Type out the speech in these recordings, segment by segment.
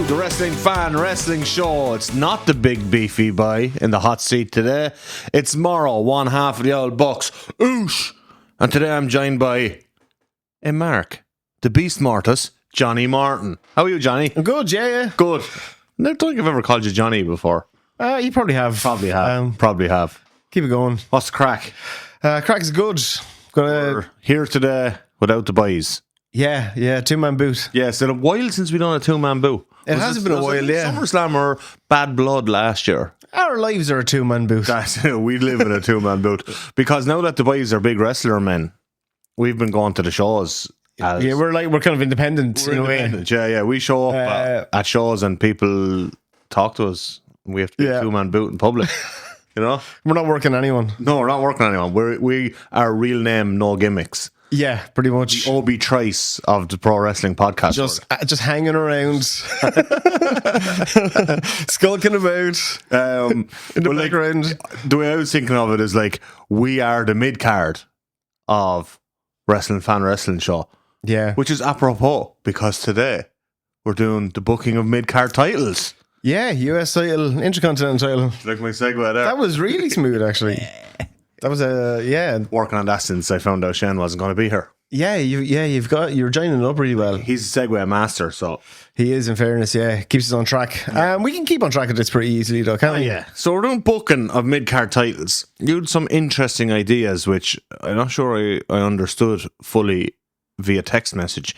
the Wrestling Fan Wrestling Show. It's not the big beefy boy in the hot seat today. It's Morrow, one half of the old Bucks. Oosh! And today I'm joined by a Mark, the Beast Mortis, Johnny Martin. How are you, Johnny? I'm good, yeah. Good. I don't think I've ever called you Johnny before. You probably have. Probably have. Keep it going. What's the crack? Crack is good. We're here today without the boys. Yeah, two-man boot. Yeah, it's been a while since we done a two-man boo. It has been a while, yeah. SummerSlam or Bad Blood last year. Our lives are a two-man boot. We live in a two-man boot. Because now that the boys are big wrestler men, we've been going to the shows. We're kind of independent in a way. Yeah. We show up at shows and people talk to us. We have to be a two-man boot in public. You know? We're not working anyone. No, we're not working anyone. We are real name, no gimmicks. Yeah, pretty much. The Obi Trice of the pro wrestling podcast. Just hanging around, skulking about in the background. The way I was thinking of it is like we are the mid card of Wrestling Fan Wrestling Show. Yeah, which is apropos because today we're doing the booking of Midcard Titles. Yeah, US title, Intercontinental title. Like my segue there. That was really smooth, actually. That was working on that since I found out Shane wasn't going to be here. Yeah, you're joining it up really well. He's a segue master, so he is. In fairness, keeps us on track. We can keep on track of this pretty easily, though, can't we? Yeah. So we're doing booking of mid-card titles. You had some interesting ideas, which I'm not sure I understood fully via text message,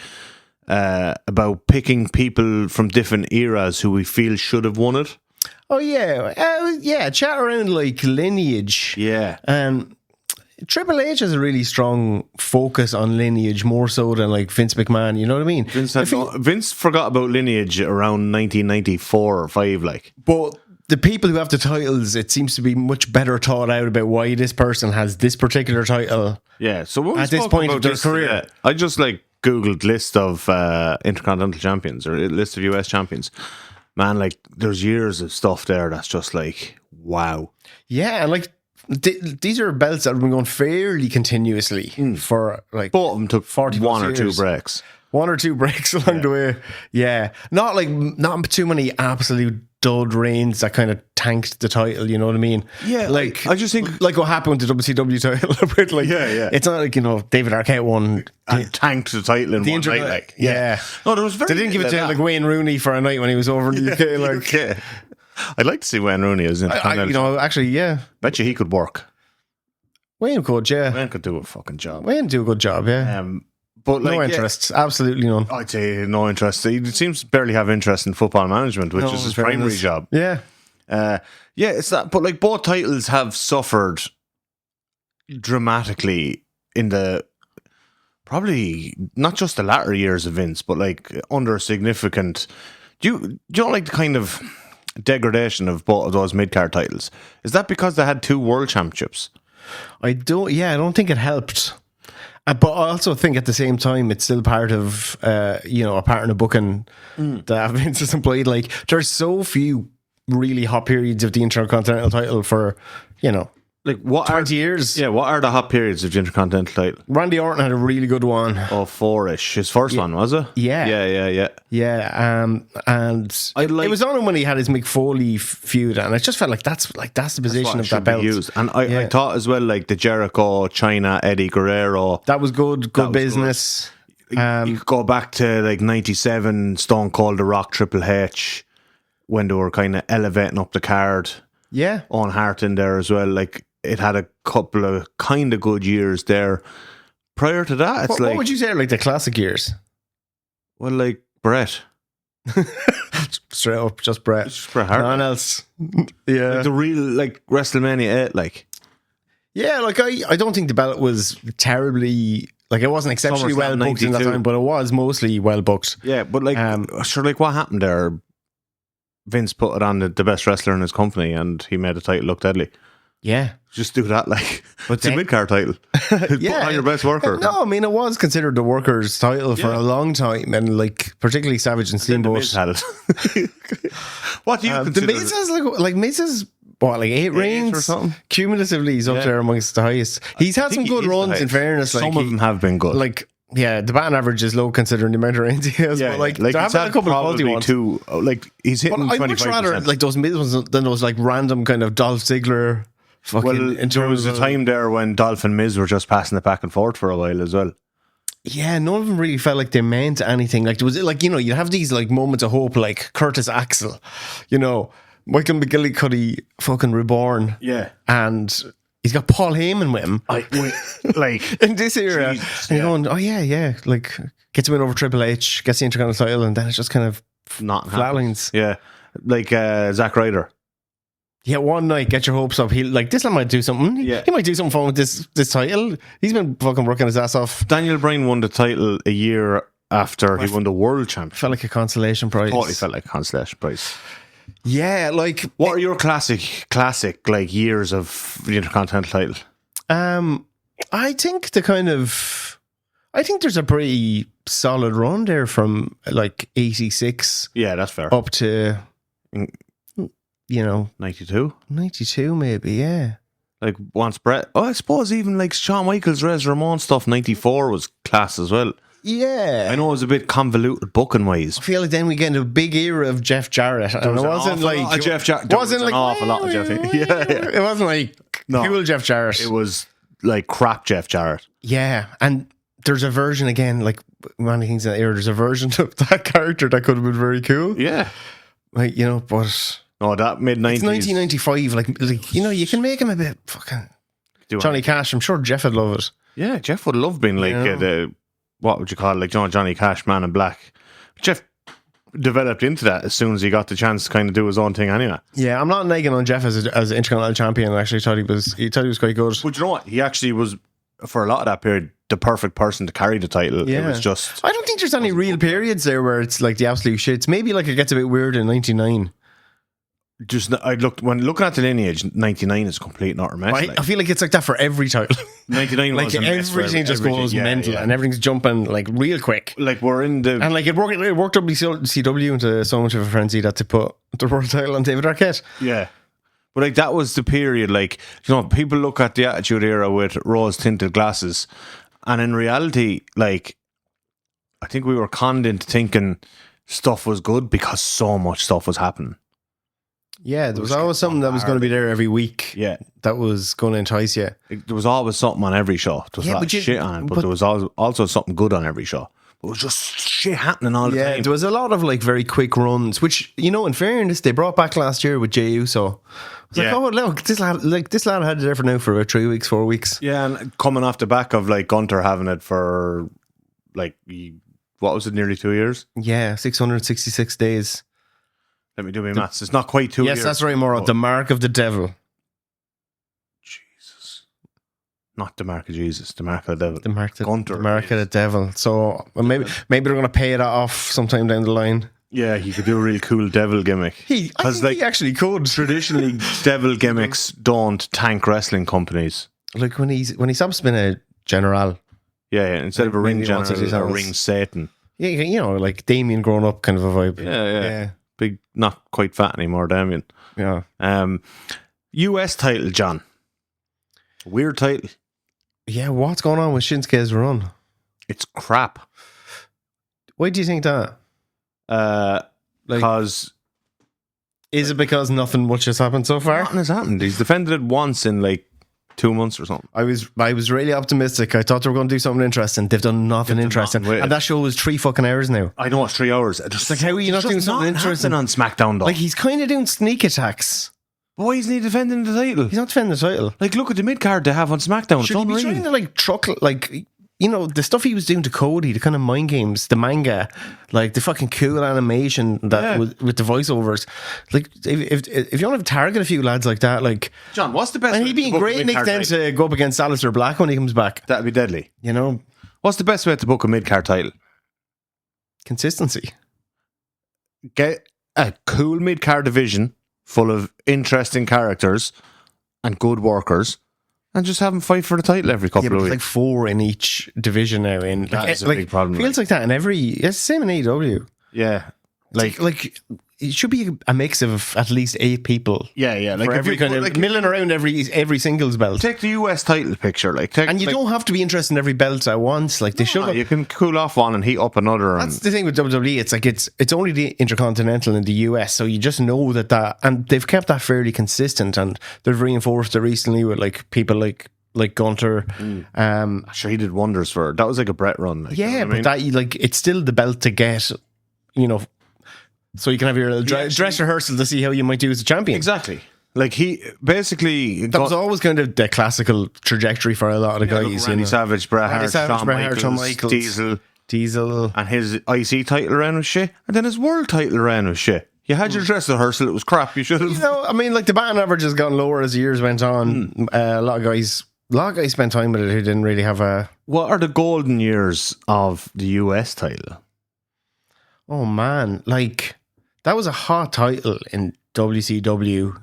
about picking people from different eras who we feel should have won it. Oh yeah, chat around like lineage. Yeah, Triple H has a really strong focus on lineage more so than like Vince McMahon. You know what I mean? Vince forgot about lineage around 1994 or 5, like. But the people who have the titles, it seems to be much better thought out about why this person has this particular title. Yeah, so at this point of their career, I just like Googled list of Intercontinental champions or list of US champions. Man, like, there's years of stuff there that's just like, wow. Yeah, and like, these are belts that have been going fairly continuously for like... Both of them took 40 one or years. two breaks. One or two breaks along the way. Yeah. Not too many absolute dud reigns that kind of tanked the title, you know what I mean? Yeah. Like, I just think... Like what happened with the WCW title. Like, yeah. It's not like, David Arquette won... And tanked the title in one night, like. Yeah. No, there was very... They didn't give it to like Wayne Rooney for a night when he was over in the UK. Like, yeah. I'd like to see Wayne Rooney as Intercontinental. Actually, yeah. Bet you he could work. Wayne could, yeah. Wayne could do a fucking job. Wayne do a good job, yeah. But like, no interest, absolutely none. I'd say no interest. He seems to barely have interest in football management, which is his primary job. Yeah. It's that. But like, both titles have suffered dramatically in the probably not just the latter years of Vince, but like under significant. Do you like the kind of degradation of both of those mid-card titles? Is that because they had 2 world championships? I don't think it helped. But I also think at the same time, it's still part of, a part in the booking that Vince has employed. Like, there's so few really hot periods of the Intercontinental title for, like what 20 years. Yeah, what are the hot periods of the Intercontinental title? Randy Orton had a really good one. Oh, 4-ish. His first one, was it? Yeah. Yeah. And it was on him when he had his Mick Foley feud, and I just felt like that's the position of that belt. Used. And I thought as well, like the Jericho, China, Eddie Guerrero. That was good business. Good. You could go back to like 97, Stone Cold, The Rock, Triple H, when they were kind of elevating up the card. Yeah. Owen Hart in there as well. Like, it had a couple of kind of good years there. Prior to that, it's what would you say are like the classic years? Well, like Bret. Straight up, just Bret. Just Bret Hart. No one else. Yeah. Like the real, like, WrestleMania 8, like. Yeah, like, I don't think the belt was terribly... Like, it wasn't exceptionally well booked in that time, but it was mostly well booked. Yeah, but like, like, what happened there? Vince put it on the best wrestler in his company, and he made the title look deadly. Yeah. Just do that, like. But it's a mid-card title. Yeah. Put on your best worker. No, I mean, it was considered the workers' title for a long time, and like, particularly Savage and Steamboat. Miz had it. What do you consider? The Miz has Miz is what, like 8 reigns or something? Cumulatively, he's up there amongst the highest. He's had some good runs, in fairness. Some of them have been good. Like, Yeah, the batting average is low considering the amount of reigns he has. But like there have been a couple of quality ones. Too, like he's hitting 25%. I'd much rather like those mid ones than those like random kind of Dolph Ziggler. Well, there was a time there when Dolph and Miz were just passing it back and forth for a while as well. Yeah, none of them really felt like they meant anything. Like there was like, you know, you have these like moments of hope, like Curtis Axel, you know, Michael McGillicuddy fucking reborn. Yeah. And he's got Paul Heyman with him. Like in this era. Jesus, and you're going, oh yeah. Like gets him in over Triple H, gets the Intercontinental title, and then it's just kind of not flatlines. Yeah. Like Zack Ryder. Yeah, one night, get your hopes up. He like this man might do something. Yeah. He might do something fun with this title. He's been fucking working his ass off. Daniel Bryan won the title a year after he won the world championship. Felt like a consolation prize. Totally felt like a consolation prize. Yeah, like what are your classic like years of the Intercontinental title? I think there's a pretty solid run there from like 86. Yeah, that's fair. Up to 92 maybe, yeah. Like once Brett, I suppose even like Shawn Michaels, Rez Ramon stuff, 94 was class as well. Yeah, I know it was a bit convoluted booking wise. I feel like then we get into a big era of Jeff Jarrett, and it wasn't like Jeff Jarrett. Wasn't like an awful lot of Jeff. Yeah, it wasn't like cool Jeff Jarrett. It was like crap Jeff Jarrett. Yeah, and there's a version again, like many things in that era. There's a version of that character that could have been very cool. Yeah, like but. No, that mid-90s. It's 1995. Like you know, you can make him a bit fucking Johnny Cash. I'm sure Jeff would love it. Yeah, Jeff would love being like the what would you call it, like Johnny Cash, Man in Black. Jeff developed into that as soon as he got the chance to kind of do his own thing anyway. Yeah, I'm not nagging on Jeff as Intercontinental champion. I actually thought he was quite good. But you know what? He actually was, for a lot of that period, the perfect person to carry the title. Yeah. It was just... I don't think there's any real periods there where it's like the absolute shits. Maybe like it gets a bit weird in 99. When looking at the lineage, 99 is a complete and utter mess. I feel like it's like that for every title. 99 like was a mess everything just goes mental and everything's jumping like real quick. Like we're in the and like it worked WCW into so much of a frenzy that to put the world title on David Arquette. Yeah, but like that was the period. Like, you know, people look at the Attitude Era with rose tinted glasses, and in reality, like I think we were conned into thinking stuff was good because so much stuff was happening. Yeah, there was always something that was going to be there every week. Yeah, that was going to entice you. There was always something on every show. There was a lot of shit on it, but there was also something good on every show. It was just shit happening all the time. There was a lot of like very quick runs, which, you know, in fairness, they brought back last year with Jey Uso. I was like, oh look, this lad had it there for now for about 3 weeks, 4 weeks. Yeah, and coming off the back of like Gunter having it for like what was it, nearly 2 years? Yeah, 666 days. Let me do my maths. It's not quite 2 years. Yes, that's right, Mauro. The Mark of the Devil. Jesus. Not the Mark of Jesus. The Mark of the Devil. The Mark of the Devil. So maybe they're going to pay that off sometime down the line. Yeah, he could do a really cool devil gimmick. I think he actually could. Traditionally, devil gimmicks don't tank wrestling companies. Like when he stops being a general. Yeah, instead of a ring general, a ring Satan. Yeah, you know, like Damien growing up kind of a vibe. Yeah. Big, not quite fat anymore, Damien. Yeah. US title, John. Weird title. Yeah, what's going on with Shinsuke's run? It's crap. Why do you think that? Because... Is it because nothing much has happened so far? Nothing has happened. He's defended it once in like 2 months or something. I was really optimistic. I thought they were going to do something interesting. They've done nothing interesting. And that show was 3 fucking hours now. I know, it's 3 hours. Just like, how are you not doing something interesting on SmackDown though? Like, he's kind of doing sneak attacks. But why isn't he defending the title? He's not defending the title. Like, look at the mid-card they have on SmackDown. Should he be trying to like truck, like, you know, the stuff he was doing to Cody, the kind of mind games, the manga, like the fucking cool animation that with the voiceovers. Like, if you want to target a few lads like that, like John, what's the best? And he'd be great next then to go up against Aleister Black when he comes back. That'd be deadly. You know, what's the best way to book a mid-card title? Consistency. Get a cool mid-card division full of interesting characters and good workers. And just have them fight for the title every couple of weeks. Like 4 in each division now. That's a big problem. Feels like that in every... It's the same in AEW. Yeah. Like it should be a mix of at least 8 people. Yeah. Like For if every you kind put, of like, milling around every singles belt. take the US title picture, like And you don't have to be interested in every belt at once. Like they should have. You can cool off one and heat up another. That's the thing with WWE. It's like it's only the Intercontinental in the US, so you just know that, and they've kept that fairly consistent, and they've reinforced it recently with like people like Gunter. Sure, he did wonders for her. That was like a Brett run. Like, Yeah, you know what I but mean? that like it's still the belt to get, you know, so you can have your little dress rehearsal to see how you might do as a champion. Exactly. Like he basically That was always kind of the classical trajectory for a lot of the guys. Randy Savage, Bret Randy Hart, Savage, Shawn Bret Hart, Shawn Michaels, Michaels. Diesel, Diesel. and his IC title ran with shit, and then his world title ran with shit. You had your dress rehearsal; it was crap. You should have. You know, I mean, like the batting average has gotten lower as the years went on. A lot of guys spent time with it who didn't really have a. What are the golden years of the US title? Oh man, like that was a hot title in WCW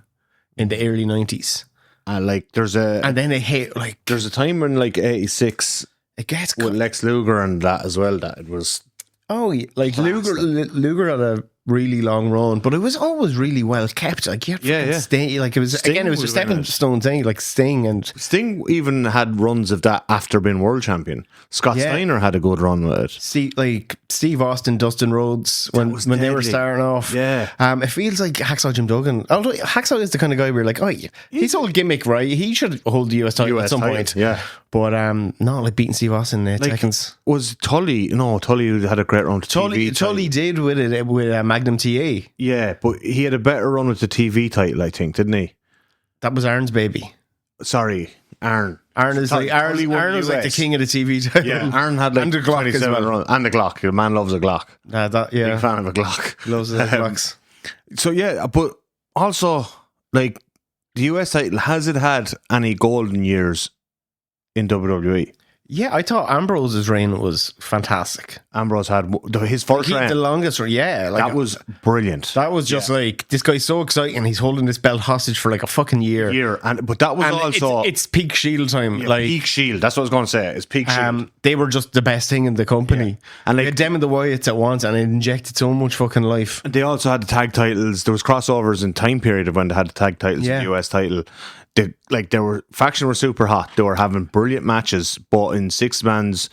in the early 90s. Like there's a And then it hit like there's a time when like '86 it gets with Lex Luger and that as well. That it was like Luger had a really long run, but it was always really well kept. Like you had Sting, like it was Sting again, it was a was stepping stone thing, like Sting even had runs of that after being world champion. Scott Steiner had a good run with it. Steve Austin, Dustin Rhodes when they were starting off. Yeah. It feels like Hacksaw Jim Duggan. Although Hacksaw is the kind of guy where like, oh, he's all gimmick, right? He should hold the US title at some point. Yeah. But not like beating Steve Austin in seconds. Was Tully? No, Tully had a great run to TV. Tully did with it with Magnum TA. Yeah, but he had a better run with the TV title, I think, didn't he? That was Arn's baby. Sorry, Arn. Arn was like the king of the TV title. Yeah, Arn had like and the Glock as well. Run, and the Glock. The man loves a Glock. Big fan of a Glock. Loves the Glocks. So yeah, but also like the US title, has it had any golden years in WWE? Yeah, I thought Ambrose's reign was fantastic. Ambrose had his first reign. The longest reign, yeah. Like, that was brilliant. That was just like, this guy's so exciting. He's holding this belt hostage for like a fucking year. But that was also... It's peak Shield time. Yeah, like peak Shield. That's what I was going to say. It's peak Shield. They were just the best thing in the company. Yeah. And like, they had them and the Wyatts at once, and it injected so much fucking life. They also had the tag titles. There was crossovers in time period of when they had the tag titles in the US title. Faction were super hot. They were having brilliant matches, but in 6-man's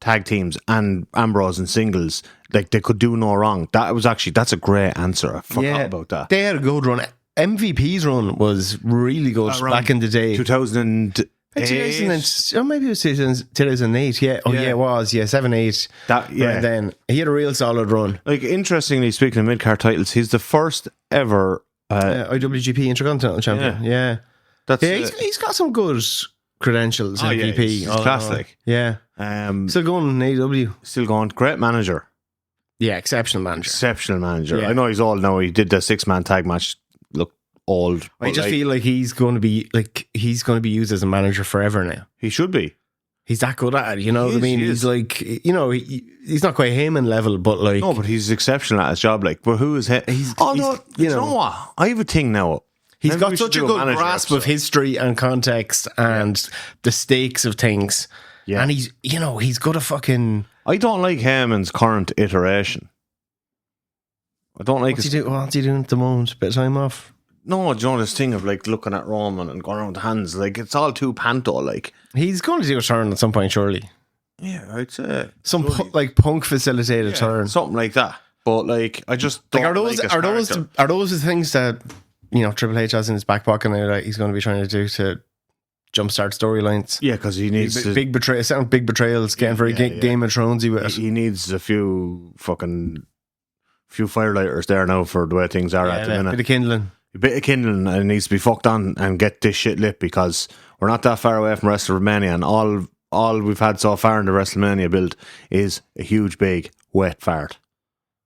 tag teams and Ambrose and singles, like they could do no wrong. That's a great answer. I forgot about that. They had a good run. MVP's run was really good back in the day. 2008. Maybe it was 2008. Yeah. Oh, yeah, it was. Yeah, 7-8. And then he had a real solid run. Like, interestingly, speaking of mid-card titles, he's the first ever IWGP Intercontinental champion. Yeah. He's got some good credentials. MVP. He's classic. Yeah. Still going in AEW. Still going. Great manager. Yeah, exceptional manager. Yeah. I know he's old now. He did the 6-man tag match. Look old. I just feel like he's going to be used as a manager forever now. He should be. He's that good at it, you know what I mean? He's like, you know, he's not quite Heyman level, but like... No, but he's exceptional at his job, like, but who is he? You know what? I have a thing now. He's got such a good grasp of history and context and the stakes of things. Yeah. And he's got a fucking... I don't like Heyman's current iteration. I don't like... What's he doing at the moment? Bit of time off? No, do you know this thing of like looking at Roman and going around the hands? Like, it's all too panto, like. He's going to do a turn at some point, surely. Yeah, I'd say. Some punk facilitated turn. Something like that. But like, I just don't are those the things that, you know, Triple H has in his back pocket now that he's going to be trying to do to jumpstart storylines? Yeah, because he needs big betrayals, getting very Game of Thronesy with it. He needs a few firelighters there now for the way things are at the minute. A bit of kindling, and it needs to be fucked on and get this shit lit, because we're not that far away from WrestleMania, and all we've had so far in the WrestleMania build is a huge, big, wet fart.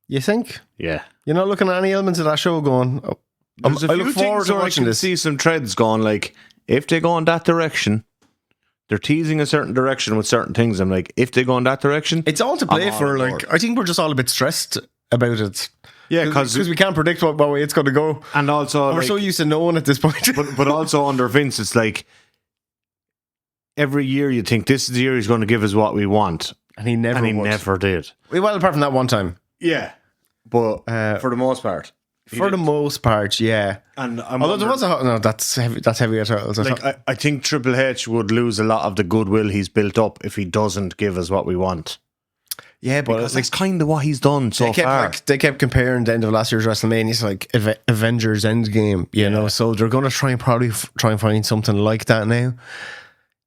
You think? Yeah. You're not looking at any elements of that show going, I look forward to watching this. See some threads going, like, if they go in that direction, they're teasing a certain direction with certain things. I'm like, if they go in that direction, it's all to play for. Like, I think we're just all a bit stressed about it. Yeah, because we can't predict what way it's going to go, and also we're so used to knowing at this point. but also under Vince, it's like every year you think this is the year he's going to give us what we want, and he never did. Well, apart from that one time, yeah. But for the most part, For the most part, yeah. And I'm Although there was that's heavyweight titles. like I think Triple H would lose a lot of the goodwill he's built up if he doesn't give us what we want. Yeah, but Because that's kind of what he's done so far. They kept comparing the end of last year's WrestleMania to like Avengers Endgame, you know. So they're going to try and find something like that now.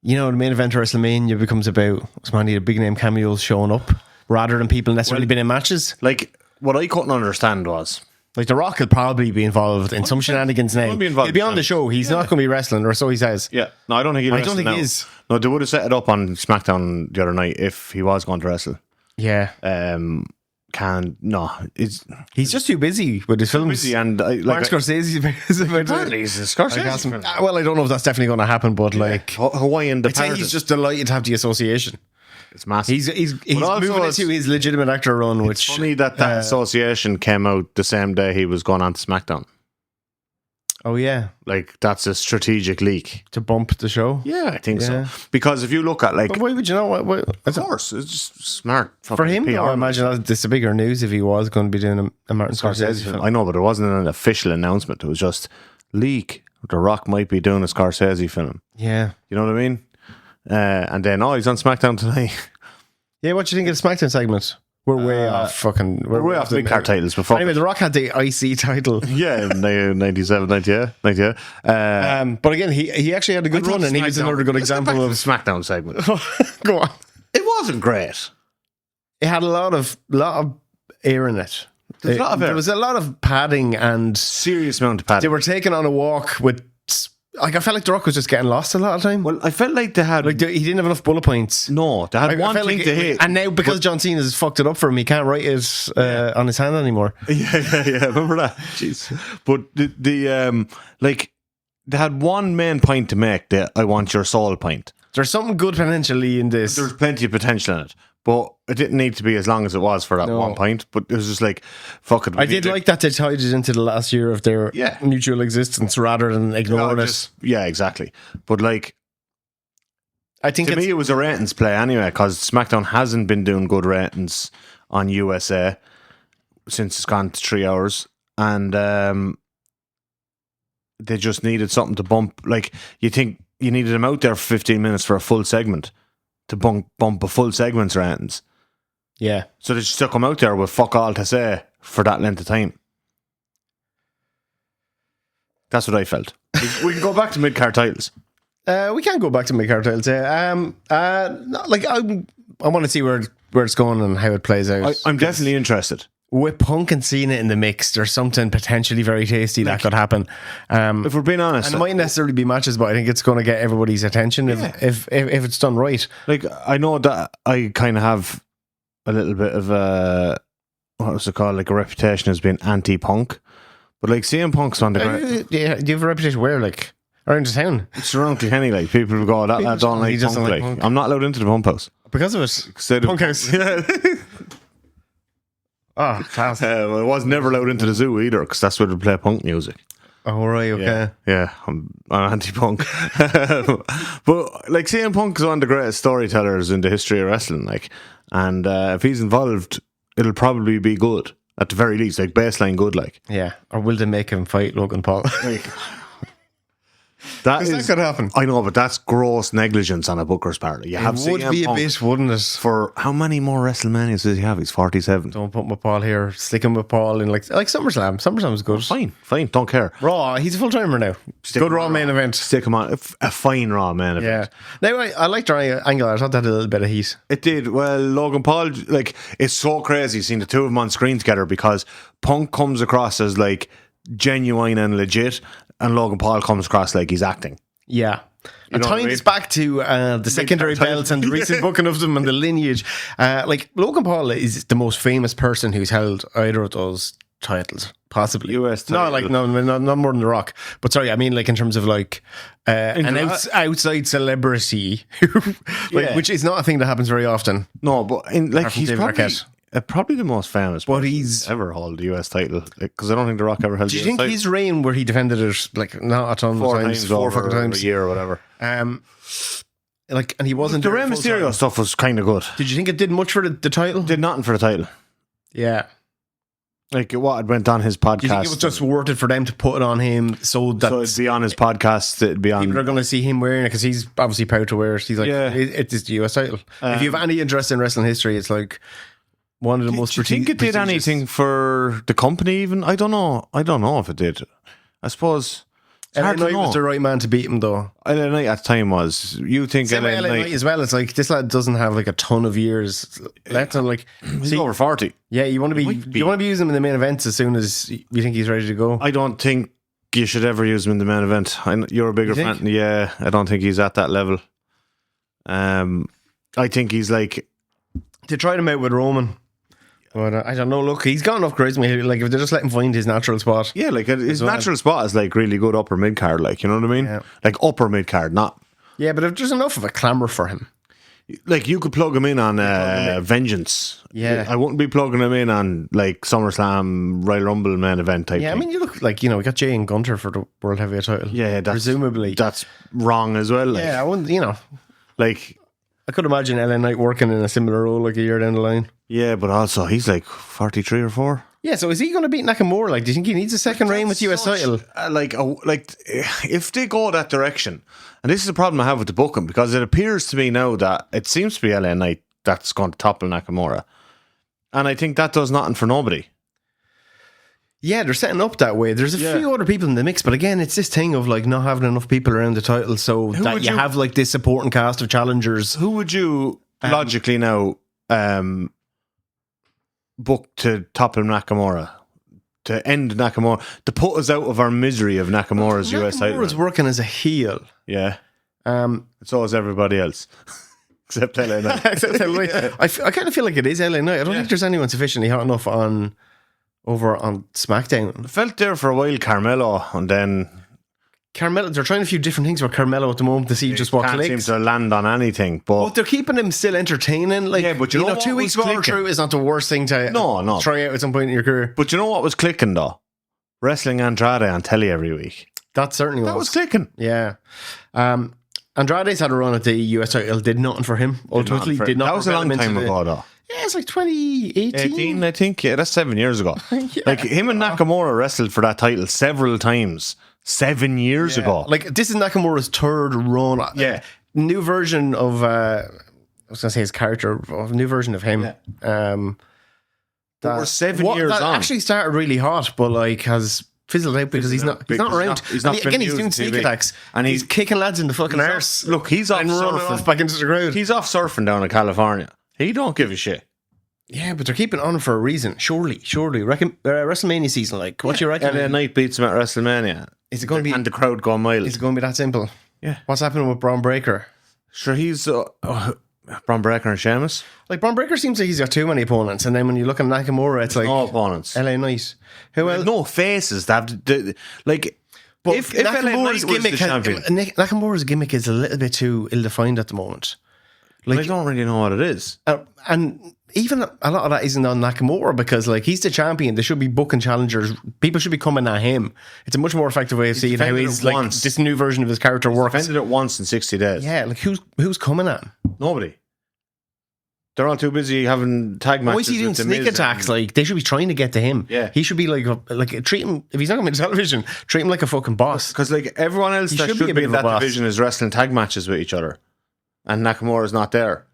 You know, the main event of WrestleMania becomes about as many big name cameos showing up rather than people necessarily being in matches. Like, what I couldn't understand was, like, The Rock will probably be involved in some shenanigans now. He'll be on the show. He's not going to be wrestling, or so he says. Yeah, no, I don't think he is. No, they would have set it up on SmackDown the other night if he was going to wrestle. Yeah. He's just too busy with his films. Busy and Martin Scorsese. Apparently he's a Scorsese film. Well, I don't know if that's definitely going to happen, but like Hawaiian I'd say he's just delighted to have the association. It's massive. He's moving into his legitimate actor run, which it's funny that association came out the same day he was going on to SmackDown. Oh yeah, like that's a strategic leak to bump the show. Yeah, I think so. Because if you look at but why would you know what? Of course, it's just smart for him. PR. I imagine this is bigger news if he was going to be doing a Martin Scorsese film. I know, but it wasn't an official announcement. It was just leak. The Rock might be doing a Scorsese film. Yeah, you know what I mean. And then he's on SmackDown tonight. Yeah, what do you think of the SmackDown segment? We're way off We're way off the Midcard titles before. Anyway, The Rock had the IC title. Yeah, 97, 98. But again, he actually had a good run, and he was another good example of SmackDown segment. Go on. It wasn't great. It had a lot of air in it. There was a lot of padding and serious amount of padding. They were taking on a walk with. Like, I felt like The Rock was just getting lost a lot of time. Well, I felt like they had... he didn't have enough bullet points. No, they had one thing to hit. And now, because John Cena's fucked it up for him, he can't write it on his hand anymore. Yeah. Remember that? Jeez. But they had one main point to make, the I want your soul point. There's something good potentially in this. There's plenty of potential in it. But it didn't need to be as long as it was for that one point. But it was just like, fuck it. I did like that they tied it into the last year of their mutual existence rather than ignoring it. Yeah, exactly. But like, I think to me it was a ratings play anyway, because SmackDown hasn't been doing good ratings on USA since it's gone to 3 hours. And they just needed something to bump. Like, you think you needed them out there for 15 minutes for a full segment to bump a full segment's ratings. Yeah. So they just stuck him out there with fuck all to say for that length of time. That's what I felt. We can go back to Midcard Titles. We can go back to Midcard Titles. I want to see where it's going and how it plays out. I'm definitely interested. With Punk and Cena in the mix, there's something potentially very tasty that could happen. If we're being honest, and it might necessarily be matches, but I think it's going to get everybody's attention if it's done right. Like, I know that I kind of have a little bit of a like a reputation as being anti-Punk, but like CM Punk's on the ground. Yeah, do you have a reputation where, like, around the town? It's around Kilkenny, like people will go, that don't like Punk. Like, Punk. I'm not allowed into the pump house because of it. Punk house. Yeah. Oh, class. I was never allowed into the zoo either, because that's where they play punk music. Oh, right, okay. Yeah, I'm anti-punk. But like, CM Punk is one of the greatest storytellers in the history of wrestling. Like, and if he's involved, it'll probably be good at the very least, like baseline good. Like, yeah, or will they make him fight Logan Paul? Like, that could happen. I know, but that's gross negligence on a booker's part. You have would be a bit, wouldn't it? For how many more WrestleManias does he have? He's 47. Don't put my Paul here. Stick him with Paul in like SummerSlam. SummerSlam's good. Fine. Don't care. Raw. He's a full timer now. Good Raw main event. Stick him on a fine Raw main event. Yeah. Now I liked their angle. I thought that had a little bit of heat. It did. Well, Logan Paul, like, it's so crazy seeing the two of them on screen together, because Punk comes across as like genuine and legit, and Logan Paul comes across like he's acting. Yeah. And tying this back to the secondary belts and the recent booking of them and the lineage, like, Logan Paul is the most famous person who's held either of those titles, possibly. US title. No, like, not more than The Rock. But sorry, I mean, like, in terms of like an outside celebrity, which is not a thing that happens very often. No, but he's probably the most famous, but he's ever held the US title, because I don't think The Rock ever held. Do you think his reign where he defended it like not a ton of times, four fucking times a year or whatever? Like, and he wasn't. The Rey Mysterio stuff was kind of good. Did you think it did much for the title? Did nothing for the title. Yeah. Like what had went on his podcast. Do you think it was just worth it for them to put it on him so that it'd be on his podcast? It'd be on. people are going to see him wearing it because he's obviously proud to wear it. He's like, it is the US title. If you have any interest in wrestling history, it's like one of the most. Do you think it did anything for the company? Even I don't know. I don't know if it did. I suppose. LA Knight was the right man to beat him, though. LA Knight at the time was. You think Same LA with Knight as well? It's like this lad doesn't have like a ton of years left. And like, he's over 40. Yeah, you want to be using him in the main events as soon as you think he's ready to go. I don't think you should ever use him in the main event. You're a bigger fan. Yeah, I don't think he's at that level. I think he's like they tried him out with Roman. But I don't know. Look, he's got enough charisma. Like if they just let him find his natural spot. Yeah, like his natural spot is like really good upper mid card. Like you know what I mean? Yeah. Like upper mid card, not. Yeah, but if there's enough of a clamour for him, like you could plug him in on Vengeance. Yeah, I wouldn't be plugging him in on like SummerSlam, Royal Rumble main event type. Yeah, thing. I mean, you look like we got Jay and Gunter for the World Heavyweight title. Yeah, presumably that's wrong as well. Like. Yeah, I wouldn't. Like I could imagine LA Knight working in a similar role like a year down the line. Yeah, but also he's like 43 or 4. Yeah, so is he going to beat Nakamura? Like, do you think he needs a second reign with US title? Like if they go that direction, and this is the problem I have with the booking, because it appears to me now that it seems to be LA Knight that's going to topple Nakamura, and I think that does nothing for nobody. Yeah, they're setting up that way. There's a few other people in the mix, but again, it's this thing of like not having enough people around the title, so that you have like this supporting cast of challengers. Who would you logically now book to topple Nakamura, to end Nakamura, to put us out of our misery of Nakamura's US title? Nakamura's working as a heel. Yeah. So is everybody else. Except LA Knight. I kind of feel like it is LA Knight. I don't think there's anyone sufficiently hot enough over on SmackDown. I felt there for a while Carmelo, and then Carmelo, they're trying a few different things with Carmelo at the moment to see just what clicks. Can't seem to land on anything, but they're keeping him still entertaining. Like, yeah, but you know 2 weeks of True is not the worst thing to try out at some point in your career. But you know what was clicking though? Wrestling Andrade on telly every week. That certainly was clicking. Yeah. Andrade's had a run at the US title, did nothing for him. Ultimately, did not. That was a long time ago though. Yeah, it's like 2018. I think. Yeah, that's 7 years ago. Yeah. Like him and Nakamura wrestled for that title several times 7 years ago. Like this is Nakamura's third run. Yeah, new version of I was gonna say his character, a new version of him. Yeah. We're 7 years on. Actually started really hot, but like has fizzled out because he's not around. He's not again, he's doing sneak attacks and he's kicking lads in the fucking arse. Look, he's off surfing off back into the crowd. He's off surfing down in California. He don't give a shit. Yeah, but they're keeping on for a reason. Surely. WrestleMania season, like, what you reckon? LA Knight beats him at WrestleMania. Is it going to be... And the crowd going mild. Is it going to be that simple? Yeah. What's happening with Braun Breaker? Sure, he's... Braun Breaker and Sheamus. Like, Braun Breaker seems like he's got too many opponents, and then when you look at Nakamura, it's like... No opponents. LA Knight. Who else? No faces. Like... But if Nakamura's gimmick Nakamura's gimmick is a little bit too ill-defined at the moment. Like, I don't really know what it is. And even a lot of that isn't on Nakamura because, like, he's the champion. They should be booking challengers. People should be coming at him. It's a much more effective way of seeing how he's like this new version of his character works. Defended it once in 60 days. Yeah, like who's coming at him? Nobody. They're all too busy having tag matches. Why is he doing sneak attacks? Like, they should be trying to get to him. Yeah, he should be like treat him. If he's not going to television, treat him like a fucking boss. Because like everyone else that should be in that division is wrestling tag matches with each other, and Nakamura's not there.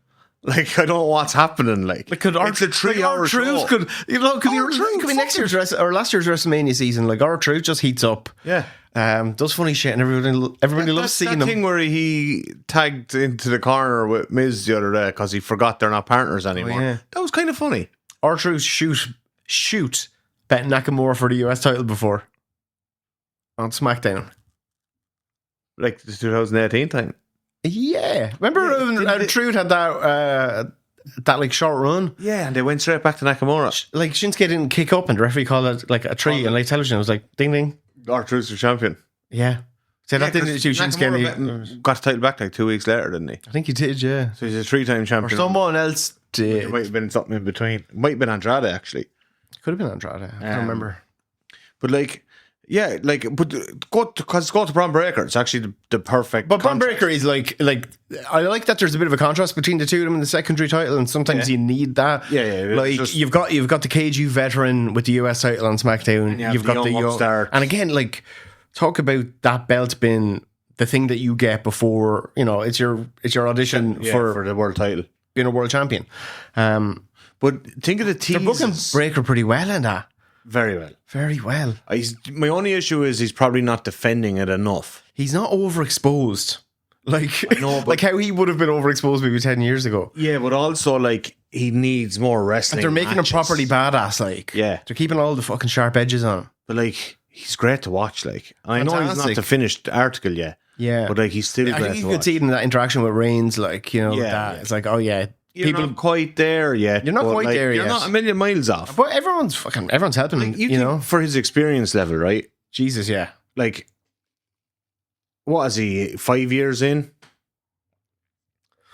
Like, I don't know what's happening. Like it's a 3 hour show. Could be next year's or last year's WrestleMania season. Like, R-Truth just heats up. Yeah. Does funny shit, and everybody loves seeing him. That thing where he tagged into the corner with Miz the other day because he forgot they're not partners anymore. Yeah. That was kind of funny. R-Truth shoot bet Nakamura for the US title before on SmackDown. Like the 2018 time. Yeah, remember when Truth had that like short run? Yeah, and they went straight back to Nakamura. Like Shinsuke didn't kick up, and the referee called it like a tree, and like television, it was like ding ding. R-Truth's the champion. Yeah, so that didn't do Shinsuke. Got the title back like 2 weeks later, didn't he? I think he did. Yeah, so he's a 3-time champion. Or someone else did. It might have been something in between. It might have been Andrade actually. Could have been Andrade. I don't remember. But like, Yeah, like, but go to Braun Breaker. It's actually the perfect. But Braun contrast. Breaker is like I like that there's a bit of a contrast between the two of them in the secondary title, and sometimes you need that. Yeah. Like you've got the KG veteran with the US title on SmackDown. And You've got the young upstart. and again, like talk about that belt being the thing that you get before it's your audition for the world title, being a world champion. But think of the team. They're booking Breaker pretty well in that. Very well. Very well. My only issue is he's probably not defending it enough. He's not overexposed. Like, like how he would have been overexposed maybe 10 years ago. Yeah, but also, like, he needs more wrestling. And they're making matches. him properly badass, like. Yeah. They're keeping all the fucking sharp edges on him. But, like, he's great to watch, like. I know he's not Fantastic. the finished article yet. Yeah. But, like, he's still I great think to you watch. could see it in that interaction with Reigns, like, that. It's like, oh, yeah. You're not quite there yet. You're not but, quite like, there You're yet. not a million miles off. But everyone's helping him, You think for his experience level, right? Jesus, yeah. Like, what is he, 5 years in?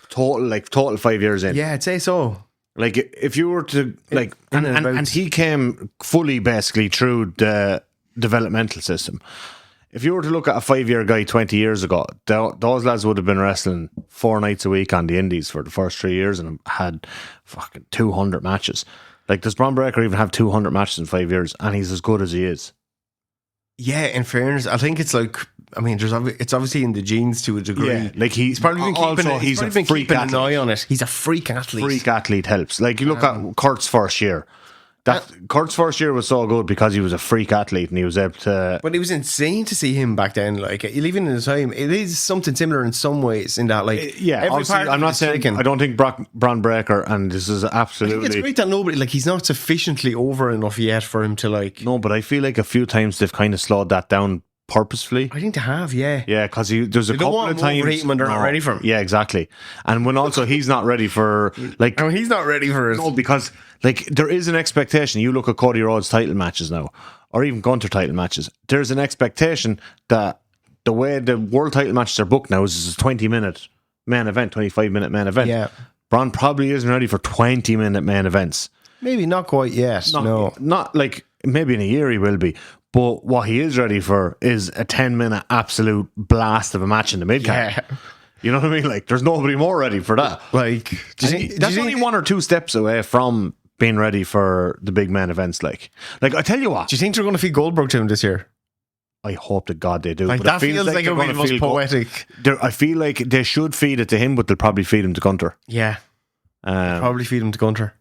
Total 5 years in. Yeah, I'd say so. Like, if you were to, like, In and about. and he came fully basically through the developmental system. If you were to look at a 5-year guy 20 years ago, those lads would have been wrestling 4 nights a week on the indies for the first 3 years and had fucking 200 matches. Like, does Braun Breaker even have 200 matches in 5 years? And he's as good as he is. Yeah, in fairness, I think it's like, I mean, it's obviously in the genes to a degree. Yeah, like He's probably been keeping, also, he's a freak an athlete. eye on it. He's a freak athlete. Freak athlete helps. Like, you look at Kurt's first year. Kurt's first year was so good because he was a freak athlete and he was able to. But it was insane to see him back then. Like, even in the time, it is something similar in some ways. In that, like, Yeah, obviously, I'm not saying I don't think Braun Breaker, and this is I think absolutely. it's great that nobody, like, he's not sufficiently over enough yet for him to, like. No, but I feel like a few times they've kind of slowed that down purposefully. I think they have, yeah. Yeah, because there's a They don't couple want of him times overheating when they're not ready for him. Yeah, exactly. And when also he's not ready for, like, I mean, he's not ready for it. no, because like there is an expectation. You look at Cody Rhodes title matches now, or even Gunter title matches. There's an expectation that the way the world title matches are booked now is a 20-minute main event, 25-minute main event. Yeah. Braun probably isn't ready for 20-minute main events. Maybe not quite yet. No. Not like maybe in a year he will be. But what he is ready for is a 10-minute absolute blast of a match in the midcard. Yeah. You know what I mean? Like, there's nobody more ready for that. Like, That's only 1 or 2 steps away from being ready for the big main events. Like I tell you what, do you think they're going to feed Goldberg to him this year? I hope to God they do. Like, but that feels like it they're would be the gonna most feel poetic. I feel like they should feed it to him, but they'll probably feed him to Gunter. Yeah. Probably feed him to Gunter.